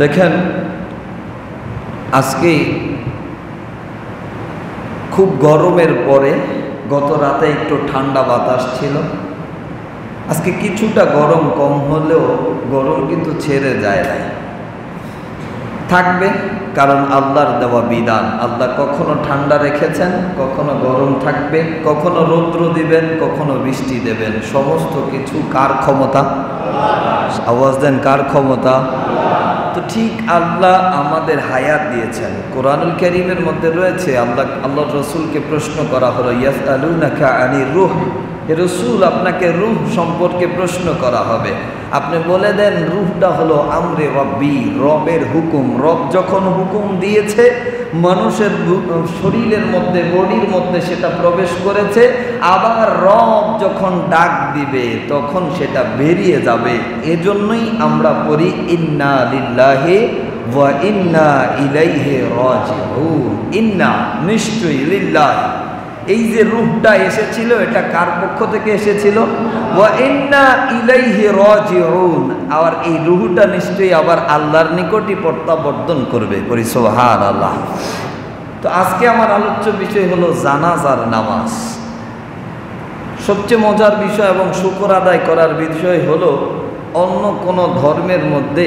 দেখেন, আজকে খুব গরমের পরে গত রাতে একটু ঠান্ডা বাতাস ছিল। আজকে কিছুটা গরম কম হলেও গরম কিন্তু ছেড়ে যায় নাই, থাকবে। কারণ আল্লাহর দেওয়া বিধান। আল্লাহ কখনো ঠান্ডা রেখেছেন, কখনো গরম থাকবে, কখনো রৌদ্র দিবেন, কখনো বৃষ্টি দেবেন। সমস্ত কিছু কার ক্ষমতা? আওয়াজ দেন, কার ক্ষমতা? তো ঠিক আল্লাহ আমাদের হায়াত দিয়েছেন। কোরআনুল কারীমের মধ্যে রয়েছে, আল্লাহ রসুলকে প্রশ্ন করা হলো, ইয়াসআলুনাকা আনির রূহ, হে রসুল আপনাকে রূহ সম্পর্কে প্রশ্ন করা হবে, আপনি বলে দেন রূহটা হলো আমরে রব্বি, রবের হুকুম। রব যখন হুকুম দিয়েছে মানুষের শরীরের মধ্যে, বডির মধ্যে সেটা প্রবেশ করেছে, আবার রব যখন ডাক দিবে তখন সেটা বেরিয়ে যাবে। এজন্যই আমরা পড়ি ইন্না লিল্লাহি ওয়া ইন্না ইলাইহি রাজিউন। ইন্না, নিশ্চয়ই, লিল্লাহ, এই যে রূহটা এসেছিল এটা কার পক্ষ থেকে এসেছিল? ওয়া ইন্না ইলাইহি রাজিউন। আর এই রূহটা নিশ্চয়ই আবার আল্লাহর নিকটই প্রত্যাবর্তন করবে। করি সুবহানাল্লাহ। তো আজকে আমার আলোচ্য বিষয় হলো জানাজার নামাজ। সবচেয়ে মজার বিষয় এবং শুকর আদায় করার বিষয় হলো, অন্য কোনো ধর্মের মধ্যে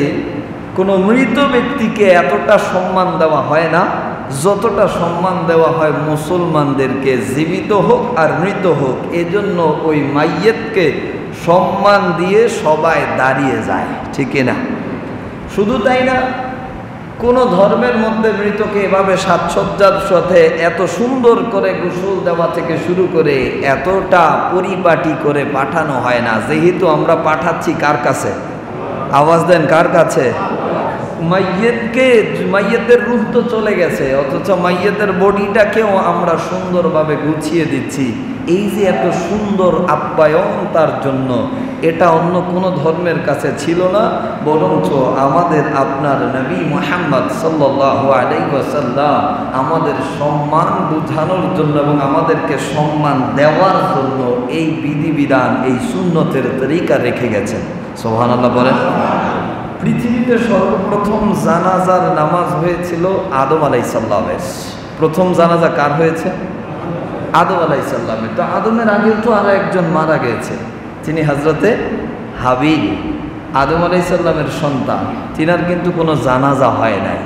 কোনো মৃত ব্যক্তিকে এতটা সম্মান দেওয়া হয় না যতটা সম্মান দেওয়া হয় মুসলমানদেরকে, জীবিত হোক আর মৃত হোক। এজন্য ওই মাইয়েতকে সম্মান দিয়ে সবাই দাঁড়িয়ে যায়, ঠিক না? শুধু তাই না, কোনো ধর্মের মধ্যে মৃতকে এভাবে সাজসজ্জার সাথে এত সুন্দর করে গোসল দেওয়া থেকে শুরু করে এতটা পরিপাটি করে পাঠানো হয় না। যেহেতু আমরা পাঠাচ্ছি কার কাছে? আওয়াজ দেন, কার কাছে? মাইয়েতের রূহ তো চলে গেছে, অথচ মাইয়েতের বডিটাকেও আমরা সুন্দরভাবে গুছিয়ে দিচ্ছি। এই যে এত সুন্দর আপ্যায়ন তার জন্য, এটা অন্য কোনো ধর্মের কাছে ছিল না, বরঞ্চ আমাদের আপনার নবী মুহাম্মদ সাল্লাল্লাহু আলাইহি ওয়াসাল্লাম আমাদের সম্মান বোঝানোর জন্য এবং আমাদেরকে সম্মান দেওয়ার জন্য এই বিধিবিধান, এই সুন্নতের তরিকা রেখে গেছেন। সুবহানাল্লাহ বলেন। পৃথিবীতে সর্বপ্রথম জানাজার নামাজ হয়েছিল আদম আলাইহিস সালামের। প্রথম জানাজা কার হয়েছে? আদম আলাইহিস সালামের। তো আদমের আগেও তো আরো একজন মারা গেছে, তিনি হযরতে হাবিল, আদম আলাইহিস সালামের সন্তান। তিনার কিন্তু কোনো জানাজা হয় নাই।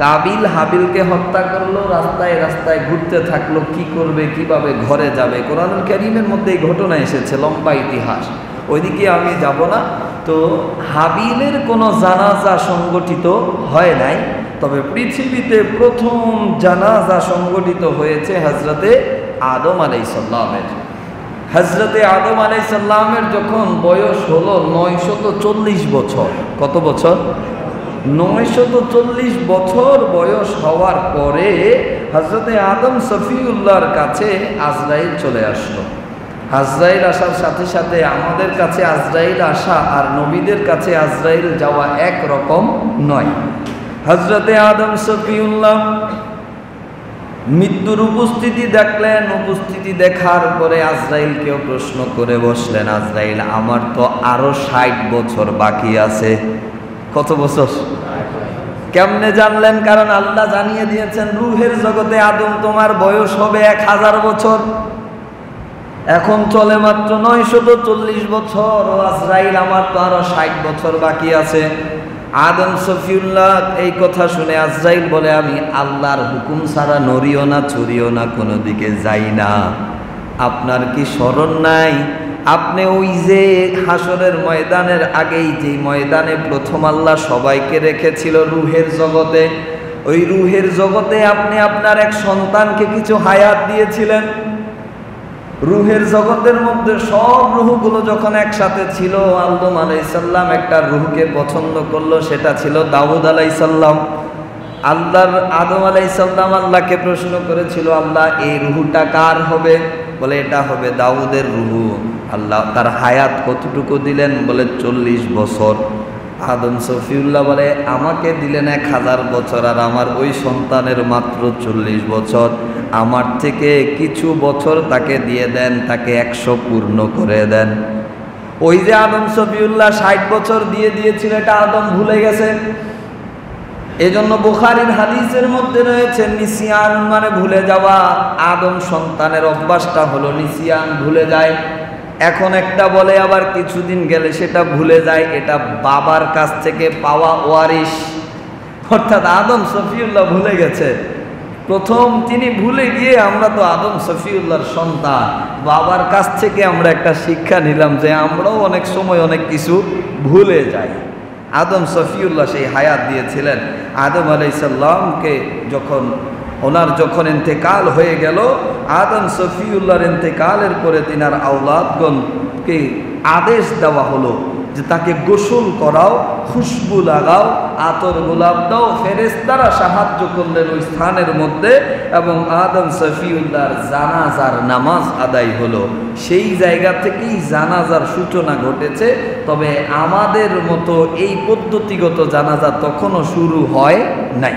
কাবিল হাবিলকে হত্যা করলো, রাস্তায় রাস্তায় ঘুরতে থাকলো, কি করবে, কিভাবে ঘরে যাবে। কোরআনুল কারীমের মধ্যে এই ঘটনা এসেছে, লম্বা ইতিহাস, ওইদিকে আমি যাব না। তো হাবিলের কোনো জানাজা সংগঠিত হয় নাই, তবে পৃথিবীতে প্রথম জানাজা সংগঠিত হয়েছে হযরতে আদম আলাইহিস সালামের। হযরতে আদম আলাইহিস সালামের যখন বয়স হলো 940 বছর। কত বছর? 940 বছর বয়স হওয়ার পরে হযরতে আদম সফিউল্লাহর কাছে আজরাইল চলে আসলো। আজরাইল আসার সাথে সাথে আমাদের কাছে আজরাইল আসা আর নবীদের কাছে আজরাইল যাওয়া এক রকম নয়। হযরতে আদম সফিউল্লাহ মৃত্যুর উপস্থিতি দেখলেন, উপস্থিতি দেখার পরে আজরাইলকেও প্রশ্ন করে বসলেন, আজরাইল আমার তো আরো 60 বছর বাকি আছে। কত বছর? কেমনে জানলেন? কারণ আল্লাহ জানিয়ে দিয়েছেন রূহের জগতে আদম তোমার বয়স হবে 1000 বছর, এখন চলে মাত্র 940 বছর। ও আজরাইল আমার তো আরো 60 বছর বাকি আছে। আদম সফিউল্লাহ এই কথা শুনে আজরাইল বলে, আমি আল্লাহর হুকুম ছাড়া নড়িও না, চড়িও না, কোনো দিকে যাই না। আপনার কি স্মরণ নাই? আপনি ওই যে হাসরের ময়দানের আগেই যে ময়দানে প্রথম আল্লাহ সবাইকে রেখেছিল রূহের জগতে, ওই রূহের জগতে আপনি আপনার এক সন্তানকে কিছু হায়াত দিয়েছিলেন। রূহের জগতের মধ্যে সব রূহগুলো যখন একসাথে ছিল, আদম আলাইহিস সালাম একটা রূহকে পছন্দ করলো, সেটা ছিল দাউদ আলাইহিস সালাম। আদম আলাইহিস সালাম আল্লাহকে প্রশ্ন করেছিল, আল্লাহ এই রূহটা কার হবে? বলে এটা হবে দাউদের রূহ। আল্লাহ তার হায়াত কতটুকু দিলেন? বলে 40 বছর। আদম সফিউল্লাহ বলে আমাকে দিলেন 1000 বছর, আর আমার ওই সন্তানের মাত্র 40 বছর। আমার থেকে কিছু বছর তাকে দিয়ে দেন, তাকে 100 পূর্ণ করে দেন। ওই যে আদম সফিউল্লাহ 60 বছর দিয়ে দিয়েছিল, এটা আদম ভুলে গেছে। এজন্য বুখারীর হাদিসের মধ্যে রয়েছে নিসিয়ান মানে ভুলে যাওয়া। আদম সন্তানের অভ্যাসটা হলো নিসিয়ান, ভুলে যায়। এখন একটা বলে, আবার কিছুদিন গেলে সেটা ভুলে যায়। এটা বাবার কাছ থেকে পাওয়া ওয়ারিশ, অর্থাৎ আদম সফিউল্লাহ ভুলে গেছে। প্রথম তিনি ভুলে গিয়ে, আমরা তো আদম সফিউল্লাহর সন্তান, বাবার কাছ থেকে আমরা একটা শিক্ষা নিলাম যে আমরাও অনেক সময় অনেক কিছু ভুলে যাই। আদম সফিউল্লাহ সেই হায়াত দিয়েছিলেন। আদম আলাইহিস সালামকে যখন ইন্তেকাল হয়ে গেল, আদম সফিউল্লাহর ইন্তেকালের পরে তিনার আওলাদগণকে আদেশ দেওয়া হলো যে তাকে গোসল করাও, খুশবু লাগাও, আতর গোলাপ দাও। ফেরেশতারা সাহায্য করলেন ওই স্থানের মধ্যে, এবং আদম সফিউল্লাহর জানাজার নামাজ আদায় হলো। সেই জায়গা থেকেই জানাজার সূচনা ঘটেছে। তবে আমাদের মতো এই পদ্ধতিগত জানাজা তখনও শুরু হয় নাই।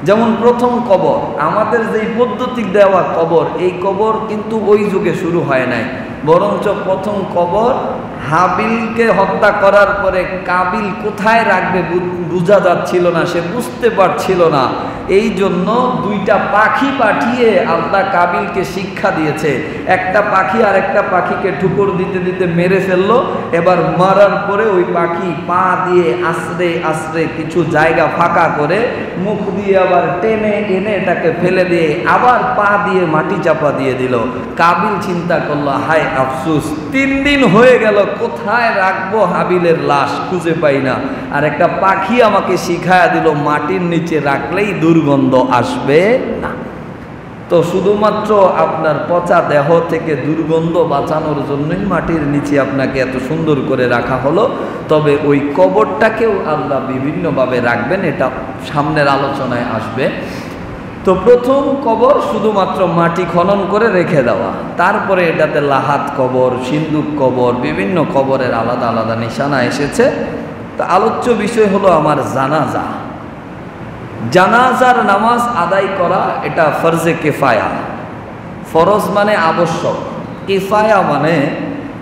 যেমন প্রথম কবর, আমাদের যেই পদ্ধতি দেওয়া কবর, এই কবর কিন্তু ওই যুগে শুরু হয় নাই। বরঞ্চ প্রথম কবর হাবিলকে হত্যা করার পরে কাবিল কোথায় রাখবে বোঝা যাচ্ছিল না, সে বুঝতে পারছিল না। এই জন্য দুইটা পাখি পাঠিয়ে আল্লাহ কাবিলকে শিক্ষা দিয়েছে। একটা পাখি আর একটা পাখিকে ঠুকুর দিতে দিতে মেরে ফেললো। এবার মারার পরে ওই পাখি পা দিয়ে আশ্রে আশ্রে কিছু জায়গা ফাঁকা করে মুখ দিয়ে আবার টেনে এনে এটাকে ফেলে দিয়ে আবার পা দিয়ে মাটি চাপা দিয়ে দিল। কাবিল চিন্তা করলো, হায় আফসুস, 3 দিন হয়ে গেল, কোথায় রাখবো হাবিলের লাশ, খুঁজে পাই না। আর একটা পাখি আমাকে শিখায়া দিল মাটির নিচে রাখলেই দুর্গন্ধ আসবে না। তো শুধুমাত্র আপনার পচা দেহ থেকে দুর্গন্ধ বাঁচানোর জন্যই মাটির নিচে আপনাকে এত সুন্দর করে রাখা হলো। তবে ওই কবরটাকেও আল্লাহ বিভিন্নভাবে রাখবেন, এটা সামনের আলোচনায় আসবে। তো প্রথম কবর শুধুমাত্র মাটি খনন করে রেখে দেওয়া, তারপরে এটাতে লাহাত কবর, সিন্দুক কবর, বিভিন্ন কবরের আলাদা আলাদা নিশানা এসেছে। তা আলোচ্য বিষয় হলো আমার জানাজা। জানাজার নামাজ আদায় করা এটা ফরজে কিফায়া। ফরজ মানে আবশ্যক, কিফায়া মানে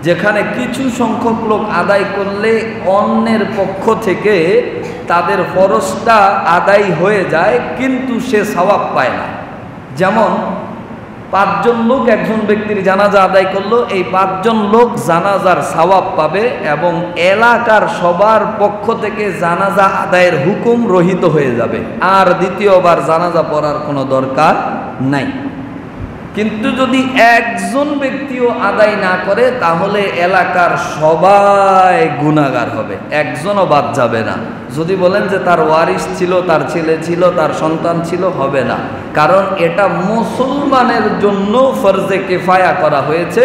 যেখানে কিছু সংখ্যক লোক আদায় করলে অন্যের পক্ষ থেকে তাদের ফরজটা আদায় হয়ে যায়, কিন্তু সে সওয়াব পায় না। যেমন 5 জন লোক একজন ব্যক্তির জানাজা আদায় করলো, এই 5 জন লোক জানাজার সওয়াব পাবে এবং এলাকার সবার পক্ষ থেকে জানাজা আদায়ের হুকুম রহিত হয়ে যাবে, আর দ্বিতীয়বার জানাজা পড়ার কোনো দরকার নাই। কিন্তু যদি একজন ব্যক্তিও আদায় না করে, তাহলে এলাকার সবাই গুনাহগার হবে, একজনও বাদ যাবে না। যদি বলেন যে তার ওয়ারিশ ছিল, তার ছেলে ছিল, তার সন্তান ছিল, হবে না। কারণ এটা মুসলমানের জন্য ফরজে কিফায়া করা হয়েছে।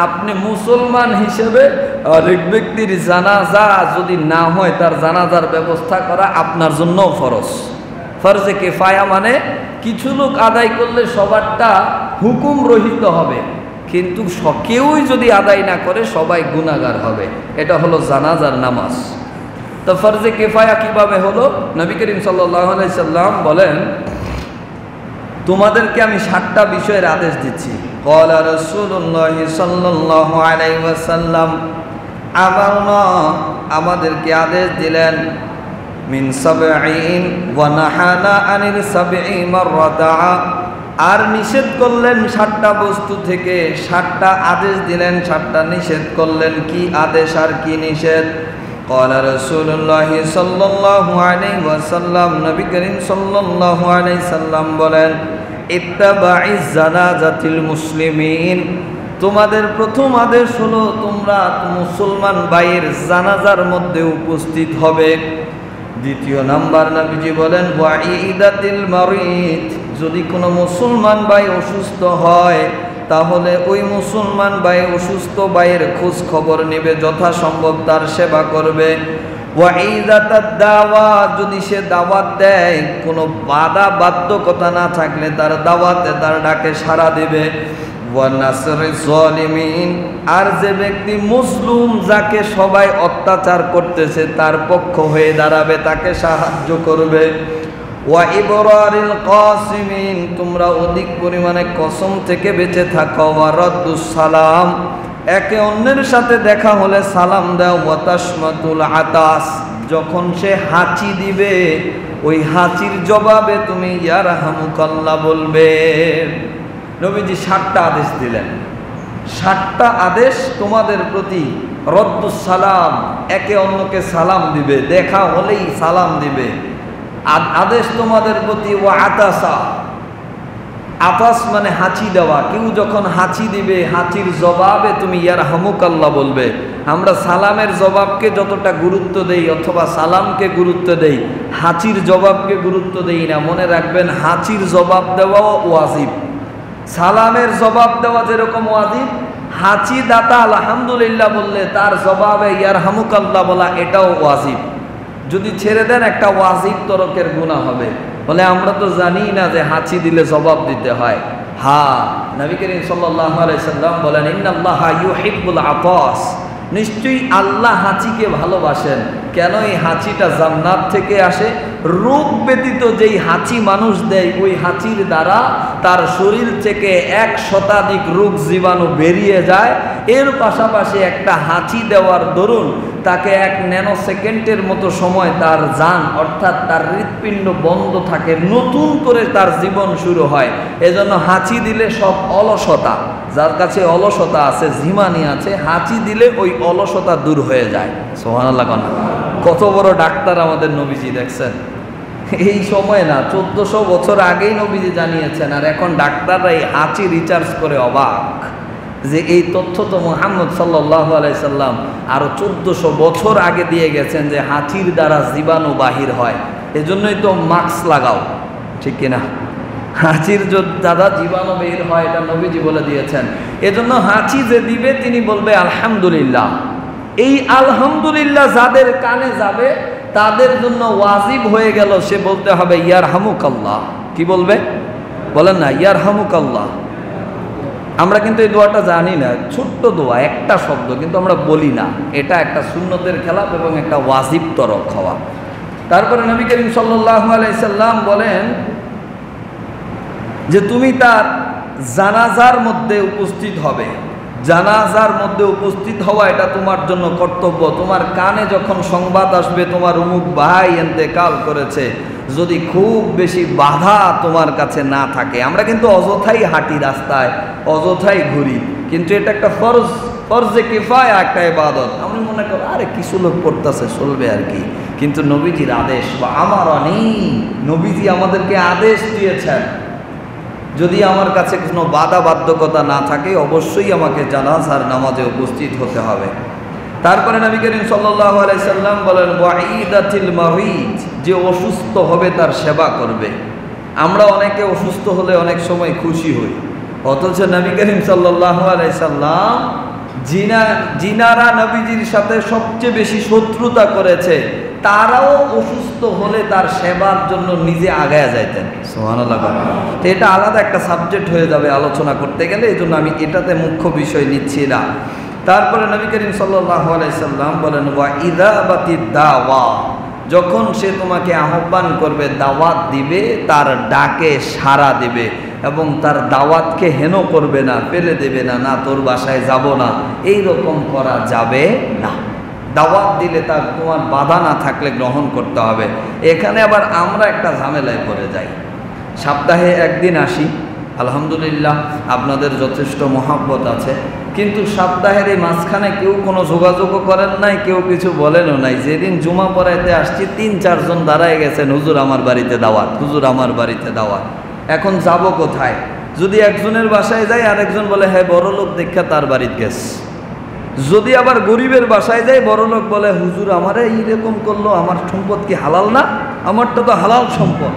আপনি মুসলমান হিসেবে আরেক ব্যক্তির জানাজা যদি না হয়, তার জানাজার ব্যবস্থা করা আপনার জন্য ফরজ। ফরজে কিফায়া মানে কিছু লোক আদায় করলে সবারটা হুকুম রহিত হবে, কিন্তু কেউই যদি আদায় না করে সবাই গুনাহগার হবে। এটা হলো জানাজার নামাজ। তো ফরজে কিফায়া কিভাবে হলো? নবী করিম সাল্লাল্লাহু আলাইহি সাল্লাম বলেন, তোমাদেরকে আমি 7টা বিষয়ের আদেশ দিচ্ছি। ক্বালা রাসূলুল্লাহ সাল্লাল্লাহু আলাইহি ওয়াসাল্লাম, আমাদেরকে আদেশ দিলেন মিন সাবঈন ওয়া নাহানা আনিল সাবঈ মাররাতা, আর নিষেধ করলেন 7টা বস্তু থেকে, 7টা আদেশ দিলেন, 7টা নিষেধ করলেন। কি আদেশ আর কি নিষেধ? ক্বালা রাসূলুল্লাহ সাল্লাল্লাহু আলাইহি ওয়াসাল্লাম, নবী করিম সাল্লাল্লাহু আলাইহি সাল্লাম বলেন, ইত্তাবাইজ জানাজাতিল মুসলিমিন, তোমাদের প্রথম আদেশ হলো তোমরা মুসলমান ভাইয়ের জানাজার মধ্যে উপস্থিত হবে। দ্বিতীয় নাম্বার নবীজি বলেন, ওয়াইদাতিল মারিদ, যদি কোনো মুসলমান ভাই অসুস্থ হয়, তাহলে ওই মুসলমান ভাই অসুস্থ ভাইয়ের খোঁজ খবর নেবে, যথাসম্ভব তার সেবা করবে। ওয়াইদাতাদ দাওয়া, যদি সে দাওয়াত দেয়, কোনো বাধ্যকতা না থাকলে তার দাওয়াতে, তার ডাকে সাড়া দেবে। ওয়া নাসরিজ জালিমিন, আর যে ব্যক্তি মুসলিম, যাকে সবাই অত্যাচার করতেছে, তার পক্ষ হয়ে দাঁড়াবে, তাকে সাহায্য করবে। ওয়া ইবরারিল কাসিমিন, তোমরা অধিক পরিমাণে কসম থেকে বেঁচে থাকো। ওয়া রাদ্দুস সালাম, একে অন্যের সাথে দেখা হলে সালাম দাও। ওয়া তাশমাতুল আতাস, যখন সে হাঁচি দিবে ওই হাঁচির জবাবে তুমি ইয়ারহামুকাল্লাহ বলবে। নবীজি 7টা আদেশ দিলেন। 7টা আদেশ তোমাদের প্রতি, রদ্দুস সালাম, একে অন্যকে সালাম দিবে, দেখা হলেই সালাম দিবে। আদেশ তোমাদের প্রতি ওয়া আতাসা, আতাস মানে হাঁচি দেওয়া। কেউ যখন হাঁচি দিবে, হাঁচির জবাবে তুমি ইয়ারহামুকাল্লাহ বলবে। আমরা সালামের জবাবকে যতটা গুরুত্ব দেই অথবা সালামকে গুরুত্ব দেই, হাঁচির জবাবকে গুরুত্ব দেই না। মনে রাখবেন, হাঁচির জবাব দেওয়াও ওয়াজিব। সালামের জবাব দেওয়া যেরকম ওয়াজিব, হাঁচি দাতা আলহামদুলিল্লাহ বললে তার জবাবে ইয়ারহামুকাল্লাহ বলা এটাও ওয়াজিব। যদি ছেড়ে দেন একটা ওয়াজিব তরকের গুনাহ হবে। বলে আমরা তো জানি না যে হাঁচি দিলে জবাব দিতে হয়। হ্যাঁ, নবী করিম সাল্লাল্লাহু আলাইহি সাল্লাম বলেন ইন্নাল্লাহা ইউহিব্বুল আতাস, নিশ্চয়ই আল্লাহ হাঁচিকে ভালোবাসেন। কেন? এই হাঁচিটা জান্নাত থেকে আসে। রোগ ব্যতীত যেই হাঁচি মানুষ দেয়, ওই হাঁচির দ্বারা তার শরীর থেকে 1 শতাধিক রোগ জীবাণু বেরিয়ে যায়। এর পাশাপাশি একটা হাঁচি দেওয়ার দরুন তাকে 1 ন্যানোসেকেন্ডের মতো সময় তার জান অর্থাৎ তার হৃৎপিণ্ড বন্ধ থাকে, নতুন করে তার জীবন শুরু হয়। এজন্য হাঁচি দিলে সব অলসতা, যার কাছে অলসতা আছে, ঝিমানি আছে, হাঁচি দিলে ওই অলসতা দূর হয়ে যায়। সুবহানাল্লাহ। কত বড় ডাক্তার আমাদের নবীজি, দেখছেন? এই সময় না, 1400 বছর আগেই নবীজি জানিয়েছেন। আর এখন ডাক্তাররা এই হাঁচি রিচার্জ করে অবাক যে এই তথ্য তো মুহাম্মদ সাল্লাল্লাহু আলাইহি সাল্লাম আরো 1400 বছর আগে দিয়ে গেছেন যে হাঁচির দ্বারা জীবাণু বাহির হয়। এজন্যই তো মাস্ক লাগাও, ঠিক কিনা? হাঁচির দ্বারা জীবাণু বের হয়, এটা নবীজি বলে দিয়েছেন। এজন্য হাঁচি যে দিবে তিনি বলবে আলহামদুলিল্লাহ। এই আলহামদুলিল্লাহ যাদের কানে যাবে তাদের জন্য ওয়াজিব হয়ে গেল, সে বলতে হবে ইয়ারহামুকাল্লাহ। কি বলবে? বলেন না ইয়ারহামুকাল্লাহ। আমরা কিন্তু এই দোয়াটা জানি না, ছোট্ট দোয়া, একটা শব্দ, কিন্তু আমরা বলি না। এটা একটা সুন্নতের খেলাফ এবং একটা ওয়াজিব তরক হওয়া। তারপরে নবী করিম সাল্লাল্লাহু আলাইহি সাল্লাম বলেন যে তুমি তার জানাজার মধ্যে উপস্থিত হবে। জানাজার মধ্যে উপস্থিত হওয়া এটা তোমার জন্য কর্তব্য। তোমার কানে যখন সংবাদ আসবে তোমার অমুক ভাই ইন্তেকাল করেছে, যদি খুব বেশি বাধা তোমার কাছে না থাকে, আমরা কিন্তু অযথাই হাঁটি রাস্তায়, অযথাই ঘুরি, কিন্তু এটা একটা ফরজে কিফায়া, একটা ইবাদত। আমি মনে করি আরে কিছু লোক পড়তেছে, চলবে আর কি, কিন্তু নবীজির আদেশ বা আমার অনেক, নবীজি আমাদেরকে আদেশ দিয়েছেন যদি আমার কাছে কোনো বাধ্যকতা না থাকে অবশ্যই আমাকে জানাজার নামাজে উপস্থিত হতে হবে। তারপরে নবী করিম সাল্লাল্লাহু আলাইহি সাল্লাম বলেন ওয়াইদাতিল মারিদ, যে অসুস্থ হবে তার সেবা করবে। আমরা অনেকে অসুস্থ হলে অনেক সময় খুশি হই, অথচ নবী করিম সাল্লাল্লাহু আলাইহি সাল্লাম জিনারা নবীজির সাথে সবচেয়ে বেশি শত্রুতা করেছে, তারাও অসুস্থ হলে তার সেবার জন্য নিজে আগায়া যাইতেন। সুবহানাল্লাহ। তো এটা আলাদা একটা সাবজেক্ট হয়ে যাবে আলোচনা করতে গেলে, এই জন্য আমি এটাতে মুখ্য বিষয় নিচ্ছি না। তারপরে নবী করিম সাল্লাল্লাহু আলাইহি সাল্লাম বলেন ওয়া ইদাবাতিদ দাওয়া, যখন সে তোমাকে আহ্বান করবে, দাওয়াত দিবে, তার ডাকে সাড়া দিবে এবং তার দাওয়াতকে হেন করবে না, ফেলে দেবে না, না তোর বাসায় যাব না, এই রকম করা যাবে না। দাওয়াত দিলে তার তোমার বাধা না থাকলে গ্রহণ করতে হবে। এখানে আবার আমরা একটা ঝামেলায় পড়ে যাই। সপ্তাহে একদিন আসি, আলহামদুলিল্লাহ আপনাদের যথেষ্ট মহাব্বত আছে, কিন্তু সপ্তাহের এই মাঝখানে কেউ কোনো যোগাযোগও করেন নাই, কেউ কিছু বলেনও নাই। যেদিন জুমা পড়াইতে আসছি 3-4 জন দাঁড়ায় গেছেন, হুজুর আমার বাড়িতে দাওয়াত, হুজুর আমার বাড়িতে দাওয়াত। এখন যাব কোথায়? যদি একজনের বাসায় যাই, আরেকজন বলে হ্যাঁ বড় লোক দেখা তার বাড়িতে গেছে। যদি আবার গরিবের বাসায় যাই, বড় লোক বলে হুজুর আমারে এইরকম করলো, আমার সম্পদ কি হালাল না? আমারটা তো হালাল সম্পদ।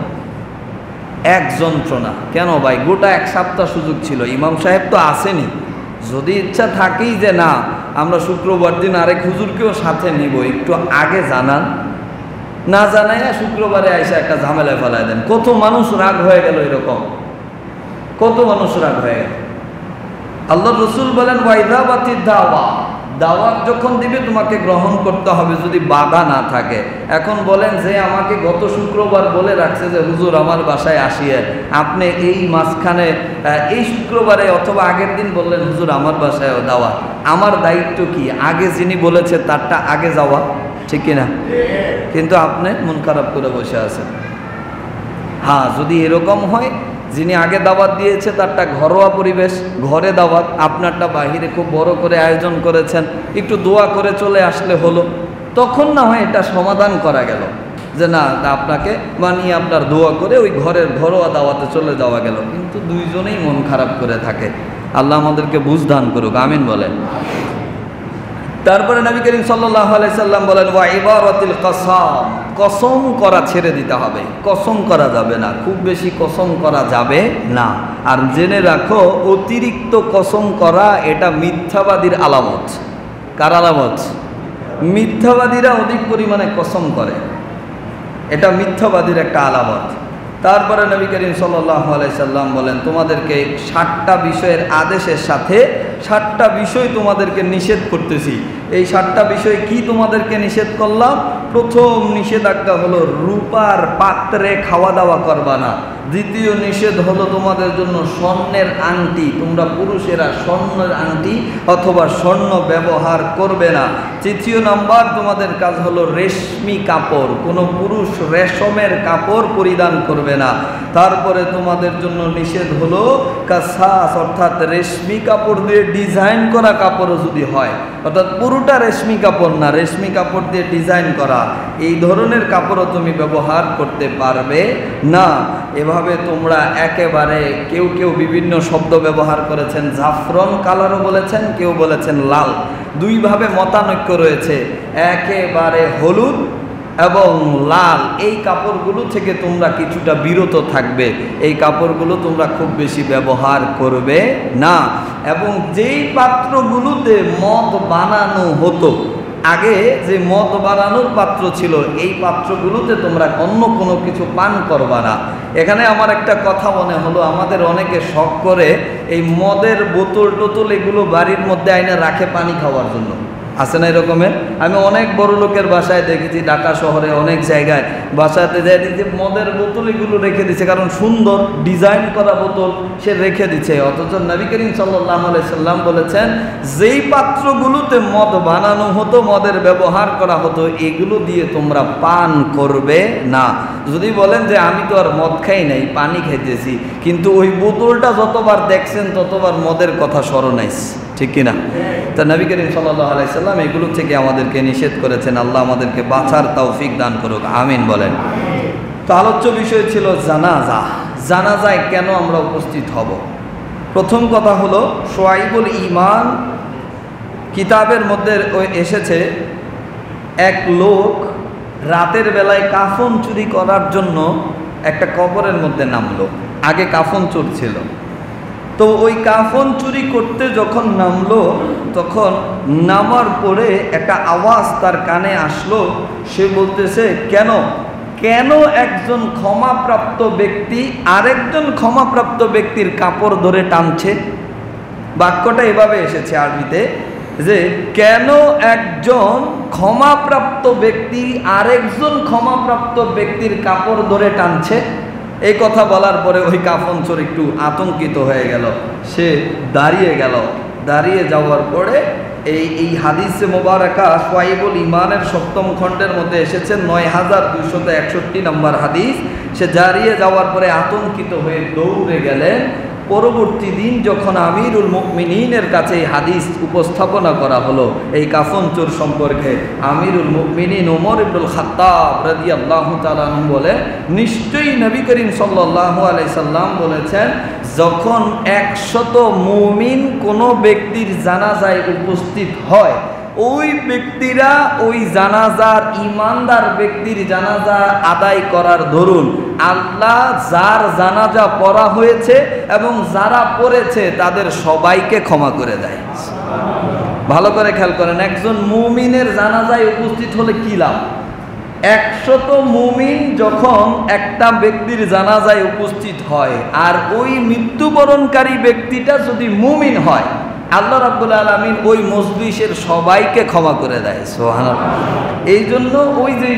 এক যন্ত্রণা। কেন ভাই? গোটা 1 সপ্তাহ সুযোগ ছিল, ইমাম সাহেব তো আসেনি। যদি ইচ্ছা থাকেই যে না আমরা শুক্রবার দিন আরেক হুজুরকেও সাথে নিব, একটু আগে জানান, না জানাইয়া শুক্রবারে এসে একটা ঝামেলায় ফেলায় দেন। কত মানুষ রাগ হয়ে গেল, এরকম কত মানুষ রাগ হয়ে গেল। আল্লাহ রসুল বলেন ওয়াইদাবাতিদ দাওয়া, দাওয়াত যখন দিবে তোমাকে গ্রহণ করতে হবে যদি বাধা না থাকে। এখন বলেন যে আমাকে গত শুক্রবার বলে রাখছে যে হুজুর আমার বাসায় আসিয়ে, আপনি এই মাঝখানে এই শুক্রবারে অথবা আগের দিন বললেন হুজুর আমার বাসায় দাওয়াত, আমার দায়িত্ব কি? আগে যিনি বলেছে তারটা আগে যাওয়া, ঠিক কিনা? কিন্তু আপনি মন খারাপ করে বসে আছেন। হ্যাঁ, যদি এরকম হয় যিনি আগে দাওয়াত দিয়েছে তারটা ঘরোয়া পরিবেশ, ঘরে দাওয়াত, আপনারটা বাহিরে খুব বড় করে আয়োজন করেছেন, একটু দোয়া করে চলে আসলে হলো, তখন না হয় এটা সমাধান করা গেল যে না, আপনাকে মানিয়ে আপনার দোয়া করে ওই ঘরের ঘরোয়া দাওয়াতে চলে যাওয়া গেল। কিন্তু দুইজনেই মন খারাপ করে থাকে। আল্লাহ আমাদেরকে বুঝ দান করুক, আমিন বলেন। তারপরে নবী করিম সাল্লাল্লাহু আলাইহি সাল্লাম বলেন, ওয়া ইবারাতিল কসম, কসম করা ছেড়ে দিতে হবে, কসম করা যাবে না, খুব বেশি কসম করা যাবে না। আর জেনে রাখো, অতিরিক্ত কসম করা এটা মিথ্যাবাদীর আলামত। কার আলামত? মিথ্যাবাদীরা অধিক পরিমাণে কসম করে, এটা মিথ্যাবাদীর একটা আলামত। তারপরে নবী করিম সাল্লাল্লাহু আলাইহি সাল্লাম বলেন, তোমাদেরকে 7টা বিষয়ের আদেশের সাথে 7টা বিষয় তোমাদেরকে নিষেধ করতেছি। এই 7টা বিষয় কি তোমাদেরকে নিষেধ করলাম? প্রথম নিষেধাজ্ঞা হলো রূপার পাত্রে খাওয়া দাওয়া করবা না। দ্বিতীয় নিষেধ হলো তোমাদের জন্য স্বর্ণের আংটি, তোমরা পুরুষেরা স্বর্ণের আংটি অথবা স্বর্ণ ব্যবহার করবে না। তৃতীয় নাম্বার, তোমাদের কাজ হলো রেশমি কাপড়, কোনো পুরুষ রেশমের কাপড় পরিধান করবে না। তারপরে তোমাদের জন্য নিষেধ হলো কাসাস, অর্থাৎ রেশমি কাপড় দিয়ে ডিজাইন করা কাপড়ও যদি হয়, অর্থাৎ পুরোটা রেশমি কাপড় না, রেশমি কাপড় দিয়ে ডিজাইন করা, এই ধরনের কাপড়ও তুমি ব্যবহার করতে পারবে না। এভাবে তোমরা একেবারে, কেউ কেউ বিভিন্ন শব্দ ব্যবহার করেছেন, জাফরন কালারও বলেছেন, কেউ বলেছেন লাল, দুইভাবে মতানৈক্য রয়েছে। একেবারে হলুদ এবং লাল, এই কাপড়গুলো থেকে তোমরা কিছুটা বিরত থাকবে, এই কাপড়গুলো তোমরা খুব বেশি ব্যবহার করবে না। এবং যেই পাত্রগুলোতে মদ বানানো হতো, আগে যে মদ বানানোর পাত্র ছিল, এই পাত্রগুলোতে তোমরা অন্য কোনো কিছু পান করবা না। এখানে আমার একটা কথা মনে হলো, আমাদের অনেকে শখ করে এই মদের বোতল টোতল এগুলো বাড়ির মধ্যে আইনে রাখে পানি খাওয়ার জন্য, আছে না এরকমের? আমি অনেক বড় লোকের বাসায় দেখেছি, ঢাকা শহরে অনেক জায়গায় বাসাতে যাই যে মদের বোতল এগুলো রেখে দিচ্ছে, কারণ সুন্দর ডিজাইন করা বোতল সে রেখে দিচ্ছে। অথচ নবী করিম সাল্লাল্লাহু আলাইহি সাল্লাম বলেছেন, যেই পাত্রগুলোতে মদ বানানো হতো, মদের ব্যবহার করা হতো, এগুলো দিয়ে তোমরা পান করবে না। যদি বলেন যে আমি তো আর মদ খাই নাই, পানি খাইতেছি, কিন্তু ওই বোতলটা যতবার দেখছেন ততবার মদের কথা স্মরণ আইছে, ঠিক কিনা? তা নবী করিম সাল্লাল্লাহু আলাইহি সাল্লাম এগুলো থেকে আমাদেরকে নিষেধ করেছেন। আল্লাহ আমাদেরকে বাঁচার তৌফিক দান করুক, আমিন বলেন। তো আলোচ্য বিষয় ছিল জানাজা। জানাজায় কেন আমরা উপস্থিত হব? প্রথম কথা হলো, শুআইবুল ঈমান কিতাবের মধ্যে এসেছে, এক লোক রাতের বেলায় কাফন চুরি করার জন্য একটা কবরের মধ্যে নামলো। আগে কাফন চোর ছিল, তো ওই কাফন চুরি করতে যখন নামলো, তখন নামার পরে একটা আওয়াজ তার কানে আসলো। সে বলতেছে, কেন কেন একজন ক্ষমাপ্রাপ্ত ব্যক্তি আরেকজন ক্ষমাপ্রাপ্ত ব্যক্তির কাপড় ধরে টানছে? বাক্যটা এভাবে এসেছে আরবিতে, যে কেন একজন ক্ষমাপ্রাপ্ত ব্যক্তি আরেকজন ক্ষমাপ্রাপ্ত ব্যক্তির কাপড় ধরে টানছে। এই কথা বলার পরে ওই কাফন চোর একটু আতঙ্কিত হয়ে গেল, সে দাঁড়িয়ে গেল। দাঁড়িয়ে যাওয়ার পরে এই হাদিসে মোবারকা শুআইবুল ঈমানের 7ম খণ্ডের মধ্যে এসেছে, 9261 নম্বর হাদিস। সে দাঁড়িয়ে যাওয়ার পরে আতঙ্কিত হয়ে দৌড়ে গেলেন। পরবর্তী দিন যখন আমিরুল মুমিনিনের কাছে এই হাদিস উপস্থাপনা করা হলো এই কাফন চোর সম্পর্কে, আমিরুল মুমিনিন ওমর ইবনুল খাত্তাব রাদিয়াল্লাহু তাআলা আনহু বলে, নিশ্চয়ই নবী করিম সাল্লাল্লাহু আলাইহি সাল্লাম বলেছেন, যখন 100 মুমিন কোনো ব্যক্তির জানাজায় উপস্থিত হয়, ওই ব্যক্তিরা ওই জানাজার, ইমানদার ব্যক্তির জানাজা আদায় করার দরুন আল্লাহ যার জানাজা পড়া হয়েছে এবং যারা পড়েছে তাদের সবাইকে ক্ষমা করে দেয়। ভালো করে খেয়াল করেন, একজন মুমিনের জানাজায় উপস্থিত হলে কি লাভ? 100 মুমিন যখন একটা ব্যক্তির জানাজায় উপস্থিত হয়, আর ওই মৃত্যুবরণকারী ব্যক্তিটা যদি মুমিন হয়, আল্লাহ রাব্বুল আলামিন ওই মজলিসের সবাইকে ক্ষমা করে দেয়। সুবহানাল্লাহ। এই জন্য ওই যেই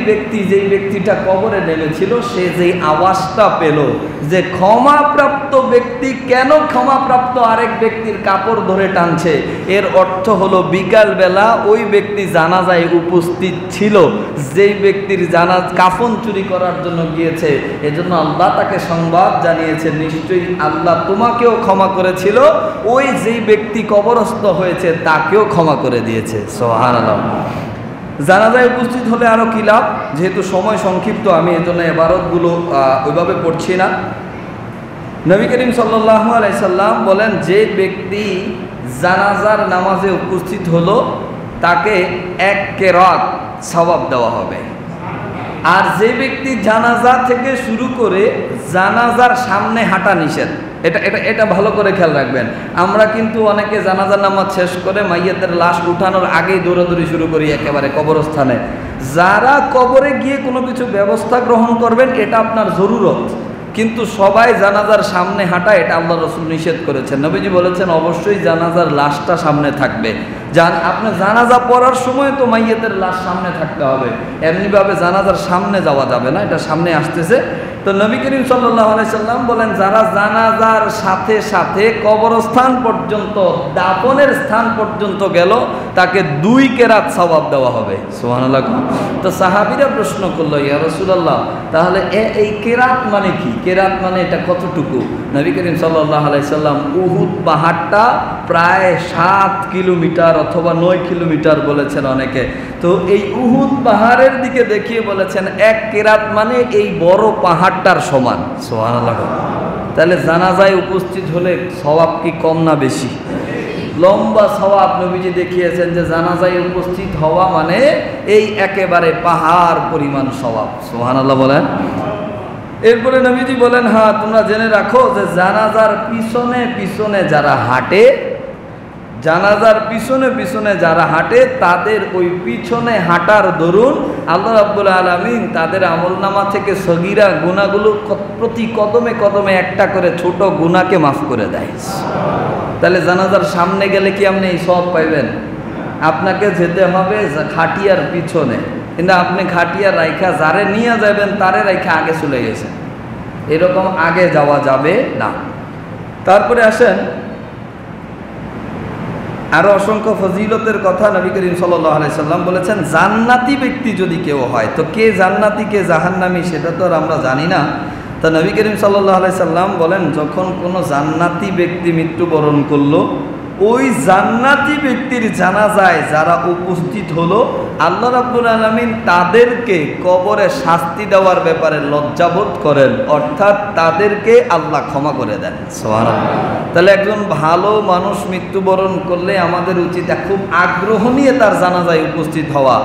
ব্যক্তিটা কবরে নেমেছিল, সে যেই আওয়াজটা পেল যে ক্ষমাপ্রাপ্ত ব্যক্তি কেন ক্ষমাপ্রাপ্ত আরেক ব্যক্তির কাপড় ধরে টানছে, এর অর্থ হলো বিকালবেলা ওই ব্যক্তি জানাজায় উপস্থিত ছিল, যেই ব্যক্তির কাফন চুরি করার জন্য গিয়েছে। এজন্য আল্লাহ তাকে সংবাদ জানিয়েছে, নিশ্চয়ই আল্লাহ তোমাকেও ক্ষমা করেছিল, ওই যেই ব্যক্তি কবরস্থ হয়েছে তাকেও ক্ষমা করে দিয়েছে। সুবহানাল্লাহ। জানাজায় উপস্থিত হলে আরও কি লাভ, যেহেতু সময় সংক্ষিপ্ত আমি এজন্য ইবারতগুলো ওইভাবে পড়ছি না। নবী করিম সাল্লাল্লাহু আলাইহি সাল্লাম বলেন, যে ব্যক্তি জানাজার নামাজে উপস্থিত হলো তাকে 1 কেরাত সওয়াব দেওয়া হবে। আর যে ব্যক্তি জানাজা থেকে শুরু করে জানাজার সামনে হাঁটা নিষেধ। এটা ভালো করে খেয়াল রাখবেন। আমরা কিন্তু অনেকে জানাজার নামাজ শেষ করে মাইয়াতের লাশ উঠানোর আগেই দৌড়াদৌড়ি শুরু করি একেবারে কবরস্থানে। যারা কবরে গিয়ে কোনো কিছু ব্যবস্থা গ্রহণ করবেন, এটা আপনার জরুরত, কিন্তু সবাই জানাজার সামনে হাঁটা এটা আল্লাহ রাসূল নিষেধ করেছেন। নবীজি বলেছেন অবশ্যই জানাজার লাশটা সামনে থাকবে। আপনি জানাজা পড়ার সময় তো মাইয়াতের লাশ সামনে থাকতে হবে, এমনিভাবে জানাজার সামনে যাওয়া যাবে না, এটা সামনে আসতেছে। তো নবী করিম সাল্লাল্লাহু আলাইহি সাল্লাম বলেন, যারা জানাজার সাথে সাথে কবরস্থান পর্যন্ত, দাফনের স্থান পর্যন্ত গেল, তাকে 2 কেরাত সওয়াব দেওয়া হবে। সুবহানাল্লাহ। তো সাহাবীরা প্রশ্ন করলো, ইয়া রাসূলুল্লাহ, তাহলে এই কেরাত মানে কি? কেরাত মানে এটা কতটুকু? নবী করিম সাল্লাল্লাহু আলাইহি সাল্লাম উহুদ পাহাড়টা প্রায় 7 কিলোমিটার অথবা 9 কিলোমিটার বলেছেন অনেকে। তো এই উহুদ পাহাড়ের দিকে দেখিয়ে বলেছেন 1 কেরাত মানে এই বড় পাহাড়টার সমান। সুবহানাল্লাহ। তাহলে জানাজায় উপস্থিত হলে সওয়াব কি কম না বেশি? লম্বা সওয়াব নবীজি দেখিয়েছেন যে জানাজায় উপস্থিত হওয়া মানে এই একেবারে পাহাড় পরিমাণ সওয়াব। সুবহানাল্লাহ বলেন। এরপরে নবীজি বলেন, হ্যাঁ তোমরা জেনে রাখো যে জানাজার পিছনে পিছনে যারা হাঁটে, জানাজার পিছনে পিছনে যারা হাঁটে, তাদের ওই পিছনে হাঁটার দরুন আল্লাহ রাব্বুল আলামিন তাদের আমলনামা থেকে সগীরা গুনাহগুলো প্রতি কদমে কদমে একটা করে ছোট গুনাহকে মাফ করে দেয়। তাহলে জানাজার সামনে গেলে কি আপনি এই সওয়াব পাইবেন? আপনাকে যেতে হবে খাটিয়ার পিছনে, কিন্তু আপনি খাটিয়ার রাইখা যারে নিয়ে যাবেন তারে রাইখা আগে চলে গেছেন, এরকম আগে যাওয়া যাবে না। তারপরে আসেন আরো অসংখ্য ফজিলতের কথা নবী করিম সাল্লাল্লাহু আলাইহি সাল্লাম বলেছেন, জান্নাতি ব্যক্তি যদি কেউ হয়, তো কে জান্নাতি কে জাহান্নামী সেটা তো আর আমরা জানি না। তা নবী করিম সাল্লাল্লাহু আলাইহি সাল্লাম বলেন, যখন কোনো জান্নাতি ব্যক্তি মৃত্যুবরণ করলো, ওই জান্নাতি ব্যক্তির জানাজায় যারা উপস্থিত হলো, আল্লাহ রাব্বুল আলামিন তাদেরকে কবরে শাস্তি দেওয়ার ব্যাপারে লজ্জাবোধ করেন, অর্থাৎ তাদেরকে আল্লাহ ক্ষমা করে দেন। সুবহানাল্লাহ। তাহলে একজন ভালো মানুষ মৃত্যুবরণ করলে আমাদের উচিত খুব আগ্রহ নিয়ে তার জানাজায় উপস্থিত হওয়া।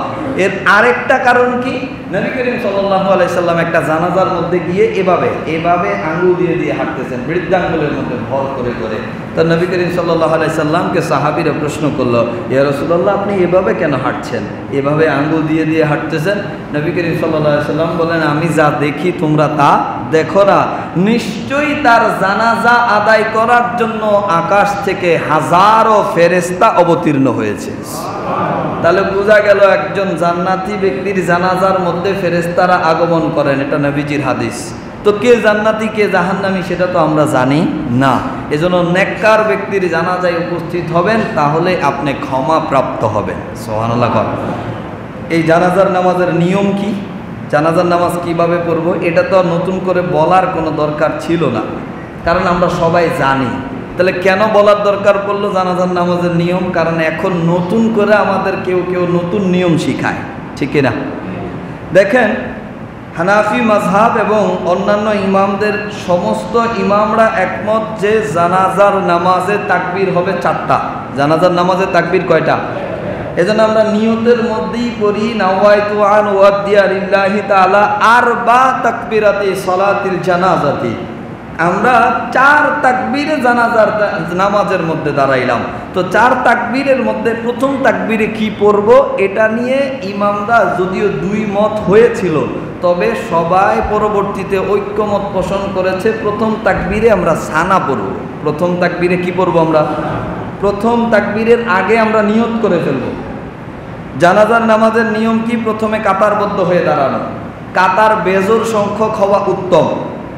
এর আরেকটা কারণ কি, নবী করিম সাল্লাল্লাহু আলাইহি সাল্লাম একটা জানাজার মধ্যে গিয়ে এভাবে আঙ্গুল দিয়ে হাঁটতেছেন, বৃদ্ধাঙ্গুলের মধ্যে ভর করে করে। তো নবী করিম সাল্লাল্লাহু আলাইহি সাল্লামকে সাহাবীরা প্রশ্ন করলো, ইয়া রাসূলুল্লাহ, আপনি এভাবে কেন হাঁটছেন, এভাবে আঙ্গুল দিয়ে হাঁটতেছেন? নবী করিম সাল্লাল্লাহু আলাইহি সাল্লাম বলেন, আমি যা দেখি তোমরা তা দেখো না। নিশ্চয়ই তার জানাজা আদায় করার জন্য আকাশ থেকে হাজারো ফেরেশতা অবতীর্ণ হয়েছে। তাহলে বোঝা গেল একজন জান্নাতি ব্যক্তির জানাজার মধ্যে ফেরেশতারা আগমন করেন, এটা নবীজির হাদিস। তো কে জান্নাতি কে জাহান্নামী সেটা তো আমরা জানি না। এজন্য নেককার ব্যক্তির জানাজায় উপস্থিত হবেন, তাহলে আপনি ক্ষমা প্রাপ্ত হবেন। সুবহানাল্লাহ। এই জানাজার নামাজের নিয়ম কি, জানাজার নামাজ কিভাবে পড়ব, এটা তো নতুন করে বলার কোনো দরকার ছিল না, কারণ আমরা সবাই জানি। তাহলে কেন বলার দরকার পড়লো জানাজার নামাজের নিয়ম? কারণ এখন নতুন করে আমাদের কেউ নতুন নিয়ম শিখায়, ঠিক না? দেখেন, হানাফি মাযহাব এবং অন্যান্য ইমামদের সমস্ত ইমামরা একমত যে জানাজার নামাজে তাকবীর হবে 4টা। জানাজার নামাজে তাকবীর কয়টা? এজন্য আমরা নিয়তের মধ্যেই পড়ি, নাওয়াইতু আন ওয়াদ্দিয়া লিল্লাহি তাআলা আরবা তাকবীরাতি সালাতিল জানাজাতি। আমরা 4 তাকবীরে জানাজার নামাজের মধ্যে দাঁড়াইলাম। তো 4 তাকবীরের মধ্যে প্রথম তাকবীরে কি পড়ব, এটা নিয়ে ইমামরা যদিও 2 মত হয়েছিল, তবে সবাই পরবর্তীতে ঐক্যমত পোষণ করেছে প্রথম তাকবীরে আমরা সানা পড়ব। প্রথম তাকবীরে কি পড়ব আমরা? প্রথম তাকবীরের আগে আমরা নিয়ত করে ফেলব। জানাজার নামাজের নিয়ম কি? প্রথমে কাতারবদ্ধ হয়ে দাঁড়ানো, কাতার বেজোড় সংখ্যক হওয়া উত্তম,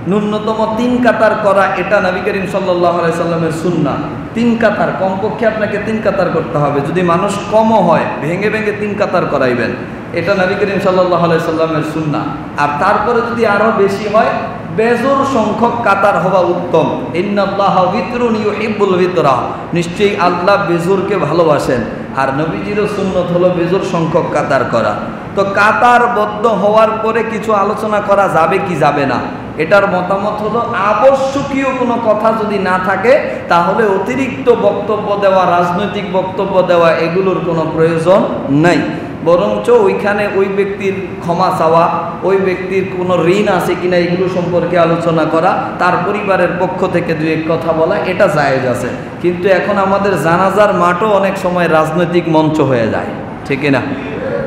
ন্যূনতম 3 কাতার করা, এটা নবী করিম সাল্লাল্লাহু আলাইহি সাল্লামের সুন্নাহ। 3 কাতার কমপক্ষে আপনাকে 3 কাতার করতে হবে, যদি মানুষ কমও হয় ভেঙে ভেঙে 3 কাতার করাইবেন, এটা নবী করিম সাল্লাল্লাহু আলাইহি সাল্লামের সুন্নাহ। আর তারপরে যদি আরো বেশি হয় বেজোড় সংখ্যক কাতার হওয়া উত্তম। ইন্নাল্লাহা বিতরুন ইউহিব্বুল বিতরা, নিশ্চয়ই আল্লাহ বেজোড়কে ভালোবাসেন, আর নবীজিরও সুন্নত হলো বেজোড় সংখ্যক কাতার করা। তো কাতারবদ্ধ হওয়ার পরে কিছু আলোচনা করা যাবে কি যাবে না, এটার মতামত হলো আবশ্যকীয় কোনো কথা যদি না থাকে তাহলে অতিরিক্ত বক্তব্য দেওয়া, রাজনৈতিক বক্তব্য দেওয়া এগুলোর কোনো প্রয়োজন নাই। বরঞ্চ ওইখানে ওই ব্যক্তির ক্ষমা চাওয়া, ওই ব্যক্তির কোনো ঋণ আছে কিনা এগুলো সম্পর্কে আলোচনা করা, তার পরিবারের পক্ষ থেকে 2 কথা বলা, এটা জায়েজ আছে। কিন্তু এখন আমাদের জানাজার মাঠও অনেক সময় রাজনৈতিক মঞ্চ হয়ে যায়, ঠিক না?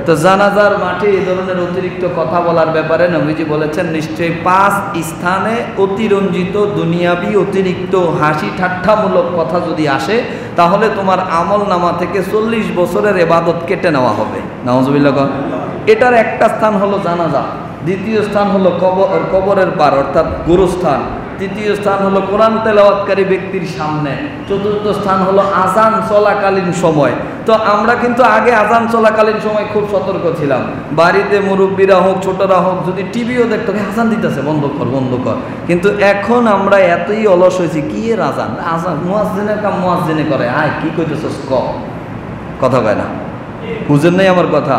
তো জানাজার মাঠে এই ধরনের অতিরিক্ত কথা বলার ব্যাপারে নবীজি বলেছেন নিশ্চয়ই 5 স্থানে অতিরঞ্জিত দুনিয়াবি অতিরিক্ত হাসি ঠাট্টামূলক কথা যদি আসে তাহলে তোমার আমল নামা থেকে 40 বছরের ইবাদত কেটে নেওয়া হবে। নাউজুবিল্লাহ। এটার একটা স্থান হলো জানাজা, দ্বিতীয় স্থান হলো কবরের পার অর্থাৎ গুরুস্থান, তৃতীয় স্থান হলো কোরআন তেলাওয়াতকারী ব্যক্তির সামনে, চতুর্থ স্থান হলো আজান চলাকালীন সময়। তো আমরা কিন্তু আগে আজান চলাকালীন সময় খুব সতর্ক ছিলাম, বাড়িতে মুরব্বীরা হোক ছোটরা হোক যদি টিভিও দেখতো আজান দিতেছে বন্ধ কর বন্ধ কর, কিন্তু এখন আমরা এতই অলস হয়েছি, কি এর আজান, আজান মুয়াজ্জিনের কাম মুয়াজ্জিনে করে, আয় কি কইতেছস ক, কথা কয় না, বুঝেন নাই আমার কথা?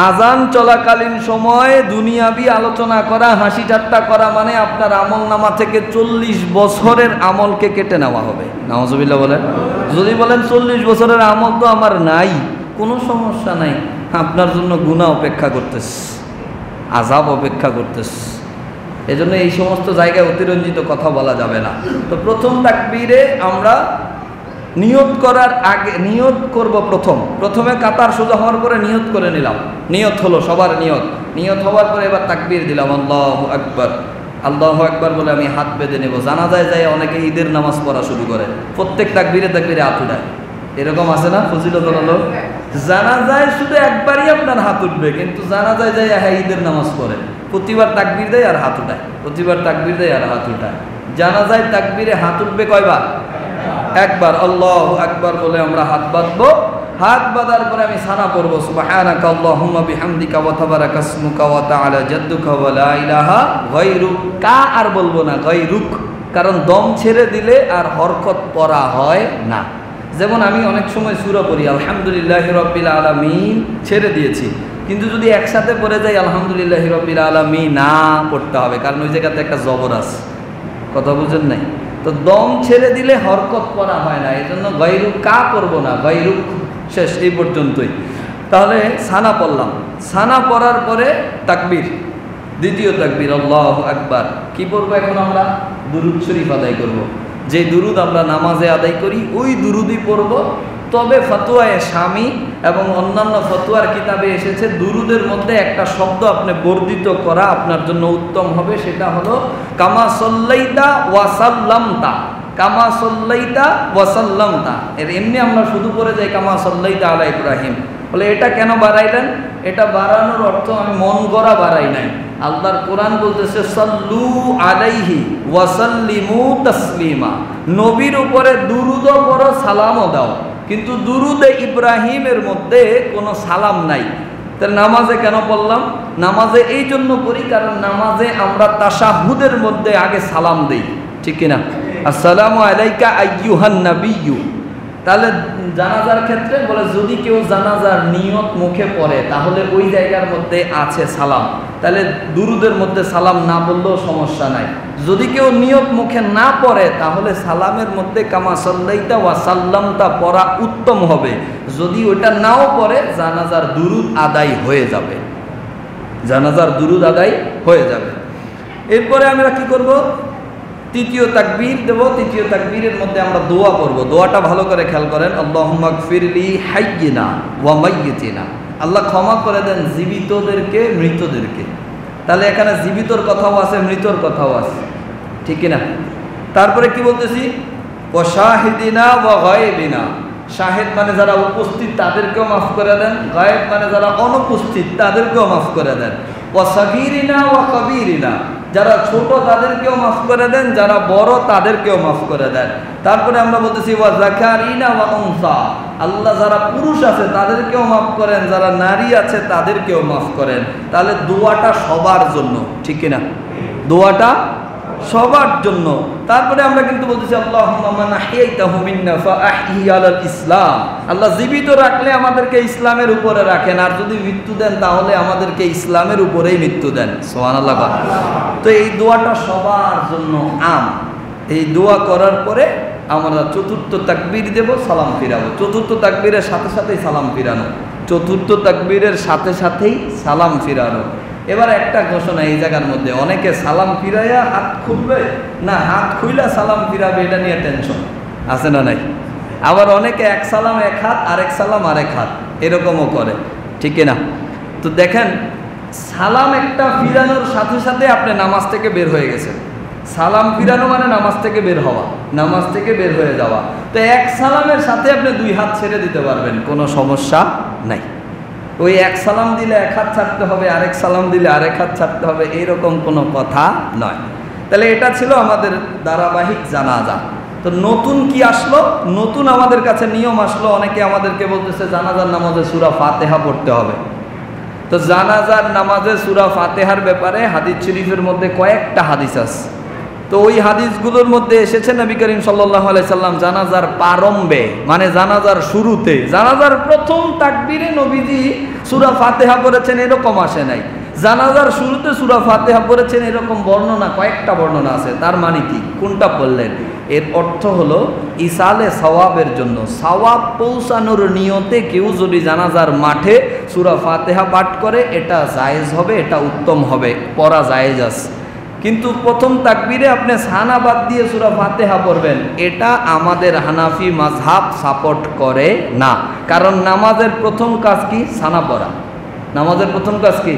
আজান চলাকালীন সময় দুনিয়াবি আলোচনা করা, হাসি ঠাট্টা করা মানে আপনার আমল নামা থেকে 40 বছরের আমলকে কেটে নেওয়া হবে। নাউজুবিল্লাহ বলেন। যদি বলেন 40 বছরের আমল তো আমার নাই, কোনো সমস্যা নাই, আপনার জন্য গুনাহ অপেক্ষা করতেছে, আযাব অপেক্ষা করতেছে। এজন্য এই সমস্ত জায়গায় অতিরঞ্জিত কথা বলা যাবে না। তো প্রথম তাকবীরে আমরা নিয়ত করার আগে নিয়ত করব, প্রথমে কাতার সোজা হওয়ার পরে নিয়ত করে নিলাম, নিয়ত হলো সবার নিয়ত হওয়ার পরে এবার তাকবীর দিলাম, আল্লাহু আকবার। আল্লাহু আকবার বলে আমি হাত বেঁধে নেব। জানাজায় যায় অনেকে ঈদের নামাজ পড়া শুরু করে, প্রত্যেক তাকবীরে হাত উঠায়, এরকম আছে না ফজিলত হলো? জানাজায় শুধু একবারই আপনার হাত উঠবে, কিন্তু জানাজায় যায় হ্যাঁ ঈদের নামাজ পড়ে, প্রতিবার তাকবীর দেয় আর হাত উঠায়, প্রতিবার তাকবীর দেয় আর হাত উঠায়। জানাজায় তাকবীরে হাত উঠবে কয়বার? একবার। আল্লাহু আকবার বলে আমরা হাত বাঁধবো, হাত বাঁধার পরে আমি সানা পড়বো, সুবহানাকা আল্লাহুম্মা বিহামদিকা ওয়া তাবারাকা ইসমুকা ওয়া তাআলা জাদ্দুকা ওয়া লা ইলাহা গায়রুক। কা আর বলবো না, গায়রুক, কারণ দম ছেড়ে দিলে আর হরকত পড়া হয় না। যেমন আমি অনেক সময় সূরা পড়ি আলহামদুলিল্লাহি রাব্বিল আলামিন, ছেড়ে দিয়েছি, কিন্তু যদি একসাথে পড়ে যাই আলহামদুলিল্লাহি রাব্বিল আলামিন না পড়তে হবে, কারণ ওই জায়গাতে একটা জবর আছে, কথা বুঝেন নাই? তো দম ছেড়ে দিলে হরকত পড়া হয় না, এই জন্য গায়রুক কা পড়বো না, গায়রুক শেষ, এই পর্যন্তই। তাহলে সানা পড়লাম, সানা পড়ার পরে তাকবীর, দ্বিতীয় তাকবীর আল্লাহু আকবার। কি পড়বো এখন আমরা? দুরূদ শরীফ আদায় করব। যে দুরূদ আমরা নামাজে আদায় করি ওই দুরূদই পড়ব। তবে ফতোয়ায়ে শামী এবং অন্যান্য ফতোয়ার কিতাবে এসেছে দুরূদের মধ্যে একটা শব্দ আপনি বর্ধিত করা আপনার জন্য উত্তম হবে, সেটা হলো কামা সাল্লাইতা ওয়া সাল্লামতা। কামা সাল্লাইতা ওয়া সাল্লামতা, এর এমনি আমরা শুধু পড়ে যাই কামা সাল্লাইতা আলা ইব্রাহিম। বলে এটা কেন বাড়াইলেন? এটা বাড়ানোর অর্থ আমি মন গড়া বাড়াই নাই। আল্লাহর কোরআন বলতেছে সাল্লু আলাইহি ওয়া সাল্লিমু তাসলিমা, নবীর উপরে দুরূদও পড়ো সালামও দাও, কিন্তু দুরূদে ইব্রাহিমের মধ্যে কোনো সালাম নাই। তাহলে নামাজে কেন পড়লাম? নামাজে এই জন্য পড়ি কারণ নামাজে আমরা তাশাহুদের মধ্যে আগে সালাম দেই, ঠিক কিনা? আসসালামু আলাইকা আইয়ুহান নাবিয়্যু। তাহলে জানাজার ক্ষেত্রে বলে যদি কেউ জানাজার নিয়ত মুখে পড়ে তাহলে ওই জায়গার মধ্যে আছে সালাম, তাহলে দুরুদের মধ্যে সালাম না বললেও সমস্যা নাই। যদি কেউ নিয়ত মুখে না পড়ে তাহলে সালামের মধ্যে কামা সাল্লাইতা ওয়া সাল্লামতা পড়া উত্তম হবে। যদি ওইটা নাও পড়ে জানাজার দুরুদ আদায় হয়ে যাবে, জানাজার দুরুদ আদায় হয়ে যাবে। এরপরে আমরা কি করব? তৃতীয় তাকবীর দেব। তৃতীয় তাকবীরের মধ্যে আমরা দোয়া করব। দোয়াটা ভালো করে খেয়াল করেন, আল্লাহুম্মা গফিরলি হাইয়িনা ওয়া মাইয়িতিনা, আল্লাহ ক্ষমা করে দেন জীবিতদেরকে মৃতদেরকে। তাহলে এখানে জীবিতর কথাও আছে মৃতর কথাও আছে, ঠিক কিনা? তারপরে কি বলতেছি? ওয়া শাহিদিনা ওয়া গায়বিনা, শাহিদ মানে যারা উপস্থিত তাদেরকেও মাফ করে দেন, গায়েব মানে যারা অনুপস্থিত তাদেরকেও মাফ করে দেন, ওয়া সাগীরিনা ওয়া কাবীরিনা, যারা ছোট তাদেরকেও মাফ করে দেন, যারা বড় তাদেরকেও মাফ করে দেন। তারপরে আমরা বলতেছি ওয়া যাকারিনা ওয়া উনসা, আল্লাহ যারা পুরুষ আছে তাদেরকেও মাফ করেন, যারা নারী আছে তাদেরকেও মাফ করেন। তাহলে দোয়াটা সবার জন্য, ঠিক কিনা? দোয়াটা সবার জন্য। তারপরে আমরা কিন্তু বলতেছি আল্লাহুম্মা মান আহইয়াইতাহু মিন্না ফাআহহি আলাল ইসলাম, আল্লাহ জীবিত রাখলে আমাদেরকে ইসলামের উপরে রাখেন, আর যদি মৃত্যু দেন তাহলে আমাদেরকে ইসলামের উপরেই মৃত্যু দেন। সুবহানাল্লাহ। তো এই দোয়াটা সবার জন্য আম। এই দোয়া করার পরে আমরা চতুর্থ তাকবীর দেব, সালাম ফিরাবো। চতুর্থ তাকবীরের সাথে সাথেই সালাম ফিরানো, চতুর্থ তাকবীরের সাথে সাথেই সালাম ফিরানো। এবার একটা ঘোষণা এই জায়গার মধ্যে, অনেকে সালাম ফিরাইয়া হাত খুলবে না হাত খুইলা সালাম ফিরাবে, এটা নিয়ে টেনশন আছে না নাই? আবার অনেকে এক সালাম এক হাত, আরেক সালাম আরেক হাত, এরকমও করে, ঠিক না? তো দেখেন, সালাম একটা ফিরানোর সাথে সাথে আপনি নামাজ থেকে বের হয়ে গেছেন। সালাম ফিরানো মানে নামাজ থেকে বের হওয়া, নামাজ থেকে বের হয়ে যাওয়া। তো এক সালামের সাথে আপনি দুই হাত ছেড়ে দিতে পারবেন, কোনো সমস্যা নাই। ওই এক সালাম দিলে এক হাত ছাড়তে হবে, আরেক সালাম দিলে আরেক হাত ছাড়তে হবে, এইরকম কোনো কথা নয়। তাহলে এটা ছিল আমাদের ধারাবাহিক জানাজা। তো নতুন কি আসলো? নতুন আমাদের কাছে নিয়ম আসলো, অনেকে আমাদেরকে বলতেছে জানাজার নামাজে সূরা ফাতিহা পড়তে হবে। তো জানাজার নামাজে সূরা ফাতিহার ব্যাপারে হাদিস শরীফের মধ্যে কয়েকটা হাদিস আছে। তো ওই হাদিসগুলোর মধ্যে এসেছে নবী করিম সাল্লাল্লাহু আলাইহি সাল্লাম জানাজার প্রারম্ভে, মানে জানাজার শুরুতে, জানাজার প্রথম তাকবীরে নবীজি সূরা ফাতিহা পড়েছেন, এরকম আসে নাই। জানাজার শুরুতে সূরা ফাতিহা পড়েছেন এরকম বর্ণনা, কয়েকটা বর্ণনা আছে। তার মানে কি? কোনটা বললেন? এর অর্থ হলো ইসালে সওয়াবের জন্য, সওয়াব পৌঁছানোর নিয়তে কেউ যদি জানাজার মাঠে সূরা ফাতিহা পাঠ করে এটা জায়েজ হবে, এটা উত্তম হবে, পড়া জায়েজ আছে। কিন্তু প্রথম তাকবীরে আপনি সানা বাদ দিয়ে সূরা ফাতিহা পড়বেন, এটা আমাদের হানাফি মাযহাব সাপোর্ট করে না। কারণ নামাজের প্রথম কাজ কি? সানা পড়া। নামাজের প্রথম কাজ কি?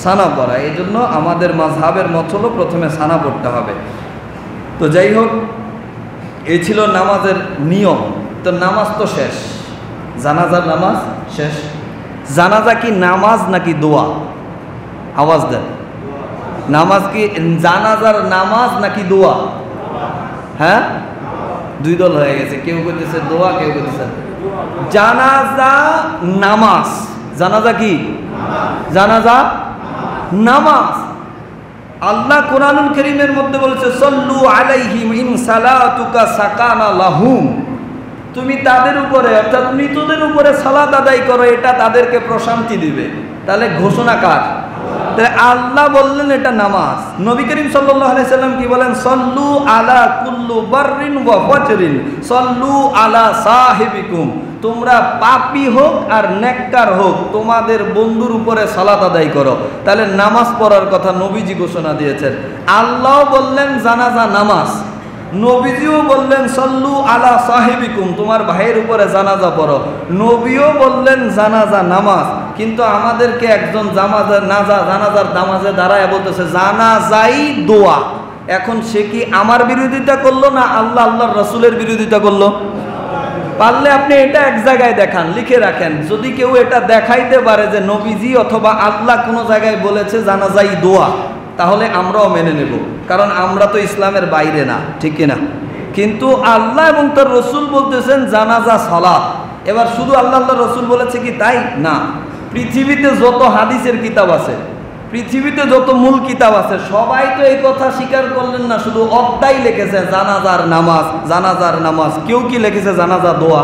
সানা পড়া। এই জন্য আমাদের মাযহাবের মত হলো প্রথমে সানা পড়তে হবে। তো যাই হোক, এই ছিল নামাজের নিয়ম। তো নামাজ তো শেষ, জানাজার নামাজ শেষ। জানাজা কি নামাজ নাকি দোয়া? আওয়াজ দেন। নামাজ কি জানাজার নামাজ নাকি দোয়া? হ্যাঁ, দুই দল হয়ে গেছে, কেউ কইতেছে দোয়া, কেউ কইতেছে জানাজা নামাজ। জানাজা কি? জানাজা নামাজ। আল্লাহ কোরআনুল কারীমের মধ্যে বলেছে সাল্লু আলাইহিম ইন সালাতুকা সাকানা লাহুম, তুমি তাদের উপরে অর্থাৎ মৃতদের উপরে সালাত আদায় করো, এটা তাদেরকে প্রশান্তি দিবে। তাহলে ঘোষণা কার? তাহলে আল্লাহ বললেন এটা নামাজ। নবী করিম সাল্লাল্লাহু আলাইহি সাল্লাম কি বলেন? সাল্লু আলা কুল্লু বাররিন ওয়া ফাজরিন সাল্লু আলা সাহিবিকুম, তোমরা পাপী হোক আর নেককার হোক তোমাদের বন্ধুর উপরে সালাত আদায় করো। তাহলে নামাজ পড়ার কথা নবীজি ঘোষণা দিয়েছেন। আল্লাহ বললেন জানাজা নামাজ, নবীজিও বললেন সাল্লু আলা সাহিবিকুম, তোমার ভাইয়ের উপরে জানাজা পড়ো। নবীও বললেন জানাজা নামাজ। কিন্তু আমাদেরকে একজন জানাজার নামাজে দাঁড়ায় বলতেছে জানাজাই দোয়া। এখন সে কি আমার বিরোধিতা করলো না আল্লাহর রাসূলের বিরোধিতা করলো? পারলে আপনি এটা এক জায়গায় দেখান, লিখে রাখেন। যদি কেউ এটা দেখাইতে পারে যে নবীজি অথবা আল্লাহ কোনো জায়গায় বলেছে জানাজাই দোয়া, তাহলে আমরাও মেনে নেব, কারণ আমরা তো ইসলামের বাইরে না, ঠিক কিনা? কিন্তু আল্লাহ এবং তার রসুল বলতেছেন জানাজা সালাত। এবার শুধু আল্লাহ রসুল বলেছে কি তাই না? পৃথিবীতে যত হাদিসের কিতাব আছে, পৃথিবীতে যত মূল কিতাব আছে, সবাই তো এই কথা স্বীকার করলেন না, শুধু অধ্যায় লিখেছে জানাজার নামাজ, জানাজার নামাজ। কেউ কি লিখেছে জানাজা দোয়া?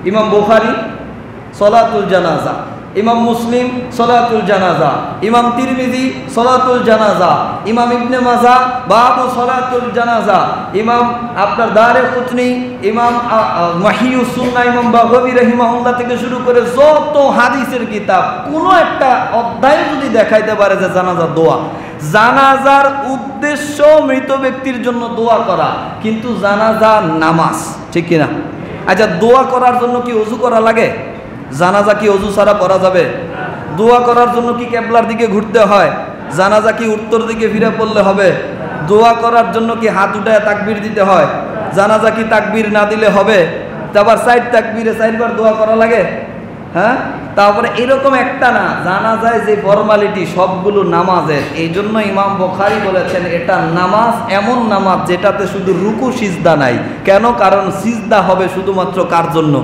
ইমাম বুখারী সলাতুল জানাজা, ইমাম মুসলিম সলাতুল জানাজা, ইমাম তিরমিজি সলাতুল জানাজা, ইমাম ইবনে মাজাহ বাবু সলাতুল জানাজা, ইমাম আপনার দারকুতনি, ইমাম মাহিউস সুন্নাহ, ইমাম বাগাবী রাহিমাহুল্লাহ থেকে শুরু করে যত হাদিসের কিতাব, কোনো একটা অধ্যায় যদি দেখাইতে পারে যে জানাজা দোয়া। জানাজার উদ্দেশ্য মৃত ব্যক্তির জন্য দোয়া করা, কিন্তু জানাজা নামাজ, ঠিক কিনা? আচ্ছা, দোয়া করার জন্য কি ওযু করা লাগে? জানাজা কি ওযু ছাড়া পড়া যাবে? দোয়া করার জন্য কি কিবলার দিকে ঘুরতে হয়? জানাজা কি উত্তর দিকে ফিরে পড়লে হবে? দোয়া করার জন্য কি হাত উঠায় তাকবীর দিতে হয়? জানাজা কি তাকবীর না দিলে হবে? তারপর 4 তাকবীরে 4 বার দোয়া করা লাগে, হ্যাঁ? তারপরে এরকম একটা না, জানাজায় যে ফরমালিটি সবগুলো নামাজের। এই জন্য ইমাম বুখারী বলেছেন এটা নামাজ, এমন নামাজ যেটাতে শুধু রুকু সিজদা নাই। কেন? কারণ সিজদা হবে শুধুমাত্র কার জন্য?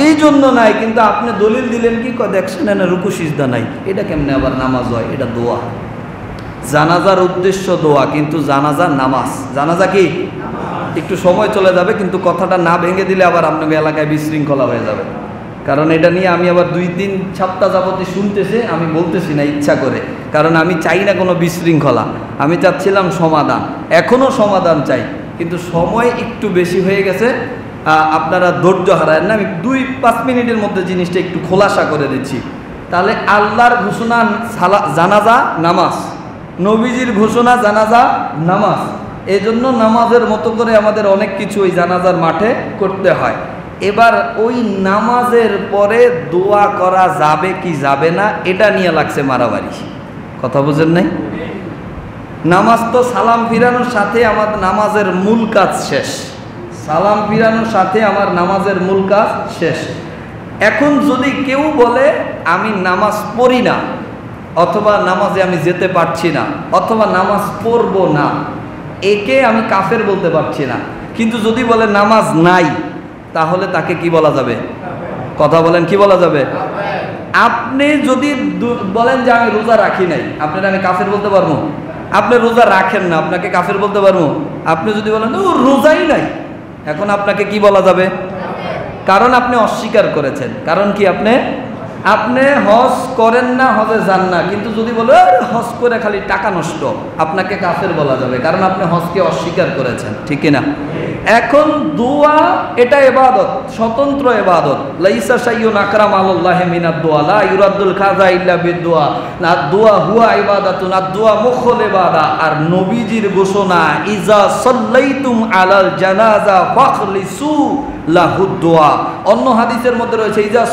এই জন্য নাই। কিন্তু আপনি দলিল দিলেন কি, দেখছেন না রুকু সিজদা নাই, এটা কেমনে আবার নামাজ হয়? এটা দোয়া। জানাজার উদ্দেশ্য দোয়া, কিন্তু জানাজা নামাজ। জানাজা কি? একটু সময় চলে যাবে, কিন্তু কথাটা না ভেঙে দিলে আবার আপনাকে এলাকায় বিশৃঙ্খলা হয়ে যাবে। কারণ এটা নিয়ে আমি আবার 2-3 সপ্তাহ যাবতই শুনতেছি, আমি বলতেছি না ইচ্ছা করে, কারণ আমি চাই না কোনো বিশৃঙ্খলা। আমি চাচ্ছিলাম সমাধান, এখনও সমাধান চাই, কিন্তু সময় একটু বেশি হয়ে গেছে। আপনারা ধৈর্য হারায়েন না, আমি 2-5 মিনিটের মধ্যে জিনিসটা একটু খোলাসা করে দিচ্ছি। তাহলে আল্লাহর ঘোষণা জানাজা নামাজ, নবীজির ঘোষণা জানাজা নামাজ। এই জন্য নামাজের মতো করে আমাদের অনেক কিছু ওই জানাজার মাঠে করতে হয়। এবার ওই নামাজের পরে দোয়া করা যাবে কি যাবে না, এটা নিয়ে লাগছে মারামারি। কথা বুঝেন নাই? নামাজ তো সালাম ফিরানোর সাথে আমার নামাজের মূল কাজ শেষ। সালাম ফিরানোর সাথে আমার নামাজের মূল কাজ শেষ। এখন যদি কেউ বলে আমি নামাজ পড়ি না, অথবা নামাজে আমি যেতে পারছি না, অথবা নামাজ পড়বো না, একে আমি কাফের বলতে পারছি না। কিন্তু যদি বলে নামাজ নাই, তাহলে তাকে কি বলা যাবে? কথা বলেন, কি বলা যাবে? আপনি যদি বলেন যে আমি রোজা রাখি নাই, আপনার আমি কাফের বলতে পারবো? আপনি রোজা রাখেন না, আপনাকে কাফের বলতে পারবো? আপনি যদি বলেন ও রোজাই নাই, এখন আপনাকে কি বলা যাবে? কারণ আপনি অস্বীকার করেছেন। কারণ কি? আপনি হজ করেন না, হজে যান না, কিন্তু যদি বলে হজ করে খালি টাকা নষ্ট, আপনাকে কাফের বলা যাবে, কারণ আপনি হজকে অস্বীকার করেছেন। ঠিক কিনা? এখন দোয়া এটা ইবাদত, স্বতন্ত্র ইবাদত। লাইসা শাইউন আকরাম আলাল্লাহি মিনাদ দুআ, লা ইউরাদ্দুল খাযা ইল্লা বিদ-দুআ, না দুআ হুয়া ইবাদাতুন, আর দুআ মুখুল ইবাদা। আর নবীজির ঘোষণা ইজা সাল্লাইতুম আলাল জানাজা ফাখলিসু লাহুদ দুআ। অন্য হাদিসের মধ্যে রয়েছে ইজা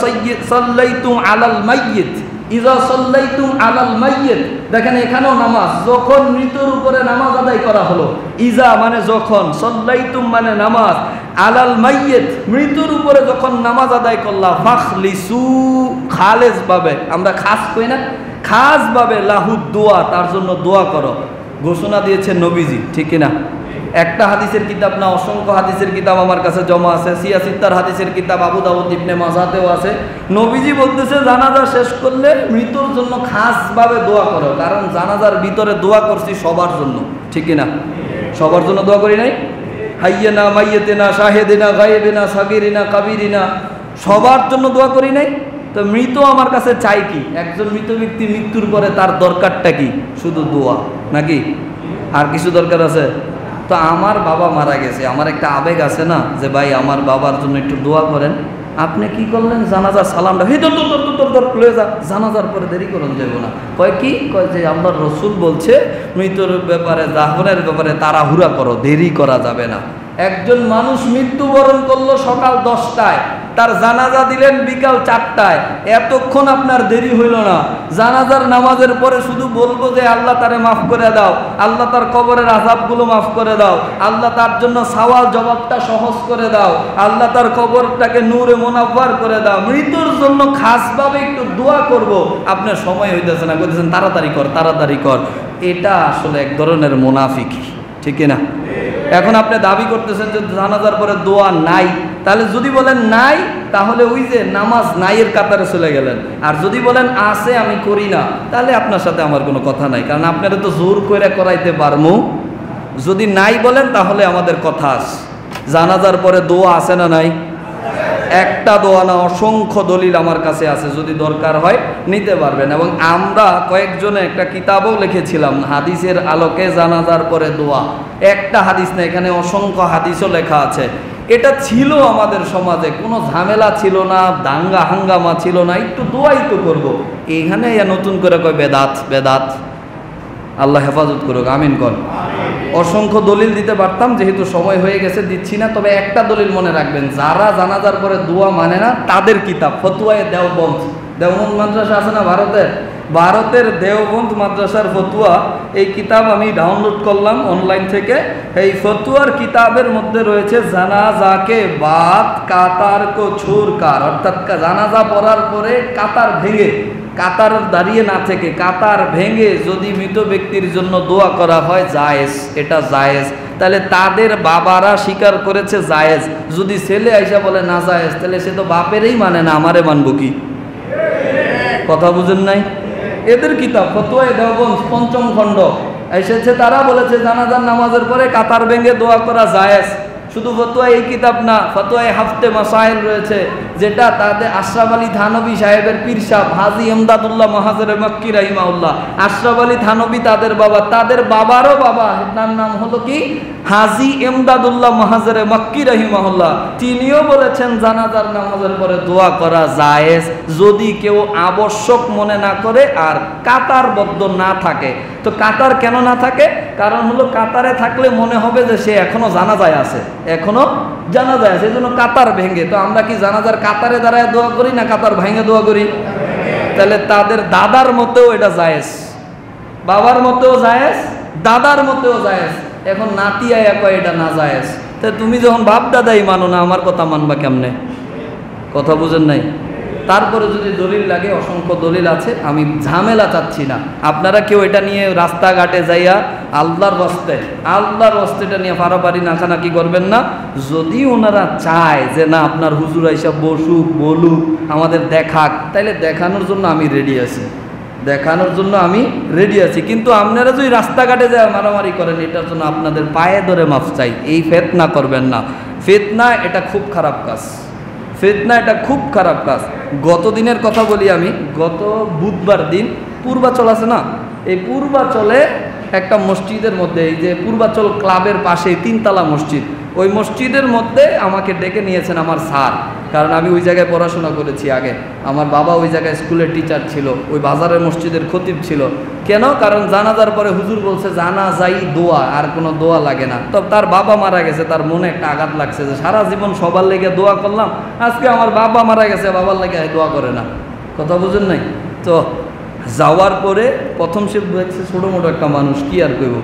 সাল্লাইতুম আলাল মাইয়িত, ইজা সাল্লাইতুম আলাল মাইয়িত। দেখেন এখানেও নামাজ, যখন মৃত্যুর উপরে নামাজ আদায় করা হলো, ইজা মানে যখন, সাল্লাইতুম মানে নামাজ, আলাল মাইয়িত মৃত্যুর উপরে যখন নামাজ আদায় করলা, ফাখলিসু খালেস ভাবে, আমরা খাস কই না, খাস ভাবে লাহুদ দোয়া, তার জন্য দোয়া করো। ঘোষণা দিয়েছে নবীজি। ঠিক কিনা? একটা হাদিসের কিতাব না, অসংখ্য হাদিসের কিতাব আমার কাছে জমা আছে। সিয়াসিত্তার হাদিসের কিতাব আবু দাউদ ইবনে মাজাতেও আছে। নবীজি বলতেছে জানাজা শেষ করলে মৃত্যুর জন্য খাসভাবে দোয়া করো, কারণ জানাজার ভিতরে দোয়া করছি সবার জন্য। ঠিক কিনা? সবার জন্য দোয়া করি নাই? হাইয়েনা মাইয়েতেনা শাহেদিনা গায়েবিনা সাগিরিনা কাবিরিনা, সবার জন্য দোয়া করি নাই? তো মৃত আমার কাছে চাই কি? একজন মৃত ব্যক্তি মৃত্যুর পরে তার দরকারটা কি? শুধু দোয়া নাকি? আর কিছু দরকার আছে? তো আমার বাবা মারা গেছে, আমার একটা আবেগ আছে না যে ভাই আমার বাবার জন্য একটু দোয়া করেন। আপনি কি করলেন? জানাজার সালামটা হে দর লয়ে যা, জানাজার পরে দেরি করুন যাবো না। কয় কি? কয় যে আল্লাহর রসুল বলছে মৃত্যুর ব্যাপারে, দাফনের ব্যাপারে তাড়াহুড়া করো, দেরি করা যাবে না। একজন মানুষ মৃত্যুবরণ করলো সকাল 10টায়, তার জানাজা দিলেন বিকাল 4টায়, এতক্ষণ আপনার দেরি হইল না? জানাজার নামাজের পরে শুধু বলবো যে আল্লাহ তারে মাফ করে দাও, আল্লাহ তার কবরের আযাবগুলো মাফ করে দাও, আল্লাহ তার জন্য সওয়াল জবাবটা সহজ করে দাও, আল্লাহ তার কবরটাকে নূরে মুনাওয়ার করে দাও। মৃত্যুর জন্য খাসভাবে একটু দোয়া করব, আপনার সময় হইতেছে না, বলতেছেন তাড়াতাড়ি কর তাড়াতাড়ি কর। এটা আসলে এক ধরনের মুনাফিকি। ঠিক না? এখন আপনি দাবি করতেছেন যে জানাজার পরে দোয়া নাই, তাহলে যদি বলেন নাই, তাহলে ওই যে নামাজ নাইয়ের কাতারে চলে গেলেন। আর যদি বলেন আছে আমি করি না, তাহলে আপনার সাথে আমার কোনো কথা নাই, কারণ আপনারা তো জোর করে করাইতে পারমু। যদি নাই বলেন তাহলে আমাদের কথা আছে। জানাজার পরে দোয়া আছে না নাই? একটা দোয়া না, অসংখ্য দলিল আমার কাছে আছে, যদি দরকার হয় নিতে পারবেন। এবং আমরা কয়েকজনে একটা কিতাবও লিখেছিলাম হাদিসের আলোকে জানাজার পরে দোয়া। একটা হাদিস না, এখানে অসংখ্য হাদিসও লেখা আছে। এটা ছিল আমাদের সমাজে, কোনো ঝামেলা ছিল না, দাঙ্গা হাঙ্গামা ছিল না, একটু দোয়াই তো করবো। এইখানে নতুন করে কয় বেদাত বেদাত। আল্লাহ হেফাজত করুক, আমিন কর। অসংখ্য দলিল দিতে পারতাম, যেহেতু সময় হয়ে গেছে দিচ্ছি না। তবে একটা দলিল মনে রাখবেন, যারা জানাজার পরে দোয়া মানে না তাদের কিতাব ফতুয়ায়ে দেওবন্দ মাদ্রাসা আছে না ভারতের, ভারতের দেওবন্দ মাদ্রাসার ফতুয়া, এই কিতাব আমি ডাউনলোড করলাম অনলাইন থেকে। এই ফতুয়ার কিতাবের মধ্যে রয়েছে জানাজাকে বাদ কাতার কো ছোড়কার, অর্থাৎ জানাজা পড়ার পরে কাতার ভেঙে, কাতার দাঁড়িয়ে না থেকে কাতার ভেঙে যদি মৃত ব্যক্তির জন্য দোয়া করা হয় জায়েজ, এটা জায়েজ। তাহলে তাদের বাবারা স্বীকার করেছে জায়েজ, যদি ছেলে আইসা বলে না জায়েজ, তাহলে সে তো বাপেরই মানে না, আমারে মানবো কি? কথা বুঝেন নাই? এদের কিতাব ফতোয়া দেওবন্দ ৫ম খণ্ড এসেছে, তারা বলেছে জানাজার নামাজের পরে কাতার ভেঙে দোয়া করা জায়েজ। শুধু ফতোয়া এই কিতাব না, ফতোয়ায় হাফতে মাসাইল রয়েছে, যেটা তাদের আশরাফ আলী থানবী সাহেবের পীর সাহেব হাজী এমদাদুল্লাহ মাহাজরে মক্কি রাহিমাহুল্লাহ, আশরাফ আলী থানবী তাদের বাবা, তাদের বাবারও বাবা, তার নাম হলো কি হাজী এমদাদুল্লাহ মাহাজরে মক্কি রাহিমাহুল্লাহ, তিনিও বলেছেন জানাজার নামাজের পরে দোয়া করা জায়েজ, যদি কেউ আবশ্যক মনে না করে আর কাতারবদ্ধ না থাকে। তো কাতার কেন না থাকে? কারণ হলো কাতারে থাকলে মনে হবে যে সে এখনো জানাজায় আছে, এখনো জানাজায় আছে, এই জন্য কাতার ভেঙে। তো আমরা কি জানাজার কাতারে দাঁড়ায় দোয়া করি না কাতার ভেঙে দোয়া করি? তাহলে তাদের দাদার মতেও এটা জায়েজ, বাবার মতেও জায়েজ, দাদার মতেও জায়েজ। এখন নাতি আয়া কয় এটা না জায়েজ। তা তুমি যখন বাপ দাদাই মানো না, আমার কথা মানবা কেমনে? কথা বুঝেন নাই? তারপরে যদি দলিল লাগে, অসংখ্য দলিল আছে, আমি ঝামেলা চাচ্ছি না। আপনারা কেউ এটা নিয়ে রাস্তাঘাটে যাইয়া আল্লাহর রাস্তে এটা নিয়ে পারাপারি নাচানাকি করবেন না। যদি ওনারা চায় যে না আপনার হুজুর আইসা বসুক, বলুক, আমাদের দেখাক, তাইলে দেখানোর জন্য আমি রেডি আছি, দেখানোর জন্য আমি রেডি আছি। কিন্তু আপনারা যদি রাস্তাঘাটে যায় মারামারি করেন, এটার জন্য আপনাদের পায়ে ধরে মাফ চাই। এই ফিতনা করবেন না। ফিতনা এটা খুব খারাপ কাজ, ফিতনা এটা খুব খারাপ কাজ। গত দিনের কথা বলি আমি, গত বুধবার দিন পূর্বাচল আছে না, এই পূর্বাচলে একটা মসজিদের মধ্যে, এই যে পূর্বাচল ক্লাবের পাশে 3তলা মসজিদ, ওই মসজিদের মধ্যে আমাকে ডেকে নিয়েছেন আমার স্যার, কারণ আমি ওই জায়গায় পড়াশোনা করেছি আগে, আমার বাবা ওই জায়গায় স্কুলের টিচার ছিল, ওই বাজারের মসজিদের খতিব ছিল। কেন? কারণ জানাজার পরে হুজুর বলছে জানাজাই দোয়া, আর কোনো দোয়া লাগে না। তো তার বাবা মারা গেছে, তার মনে একটা আঘাত লাগছে যে সারা জীবন সবার লেগে দোয়া করলাম, আজকে আমার বাবা মারা গেছে, বাবার লেগে দোয়া করে না। কথা বুঝেন নাই? তো যাওয়ার পরে প্রথম সে দেখছে ছোটো মোটো একটা মানুষ, কি আর কইব।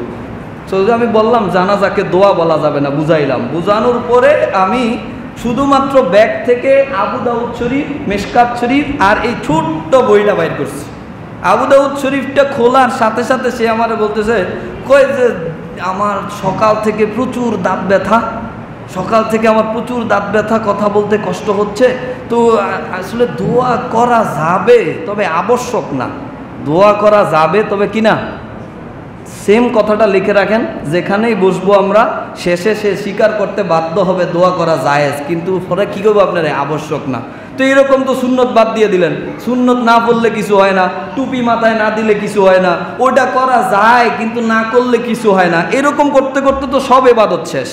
তো আমি বললাম জানাজাকে দোয়া বলা যাবে না, বুঝাইলাম। বুঝানোর পরে আমি শুধুমাত্র ব্যাগ থেকে আবু দাউদ শরীফ, মেশকাত শরীফ আর এই ছোট্ট বইটা বাইর করছি। আবু দাউদ শরীফটা খোলার সাথে সাথে সে আমারে বলতেছে, কই যে আমার সকাল থেকে প্রচুর দাঁত ব্যথা, সকাল থেকে আমার প্রচুর দাঁত ব্যথা, কথা বলতে কষ্ট হচ্ছে। তো আসলে দোয়া করা যাবে, তবে আবশ্যক না। দোয়া করা যাবে, তবে কি না, সেম কথাটা লিখে রাখেন, যেখানেই বসবো আমরা শেষে সে স্বীকার করতে বাধ্য হবে দোয়া করা জায়েজ, কিন্তু পরে কী করবো আপনারা, আবশ্যক না। তো এরকম তো সুন্নত বাদ দিয়ে দিলেন, সুন্নত না পড়লে কিছু হয় না, টুপি মাথায় না দিলে কিছু হয় না, ওটা করা যায় কিন্তু না করলে কিছু হয় না, এরকম করতে করতে তো সব ইবাদত শেষ।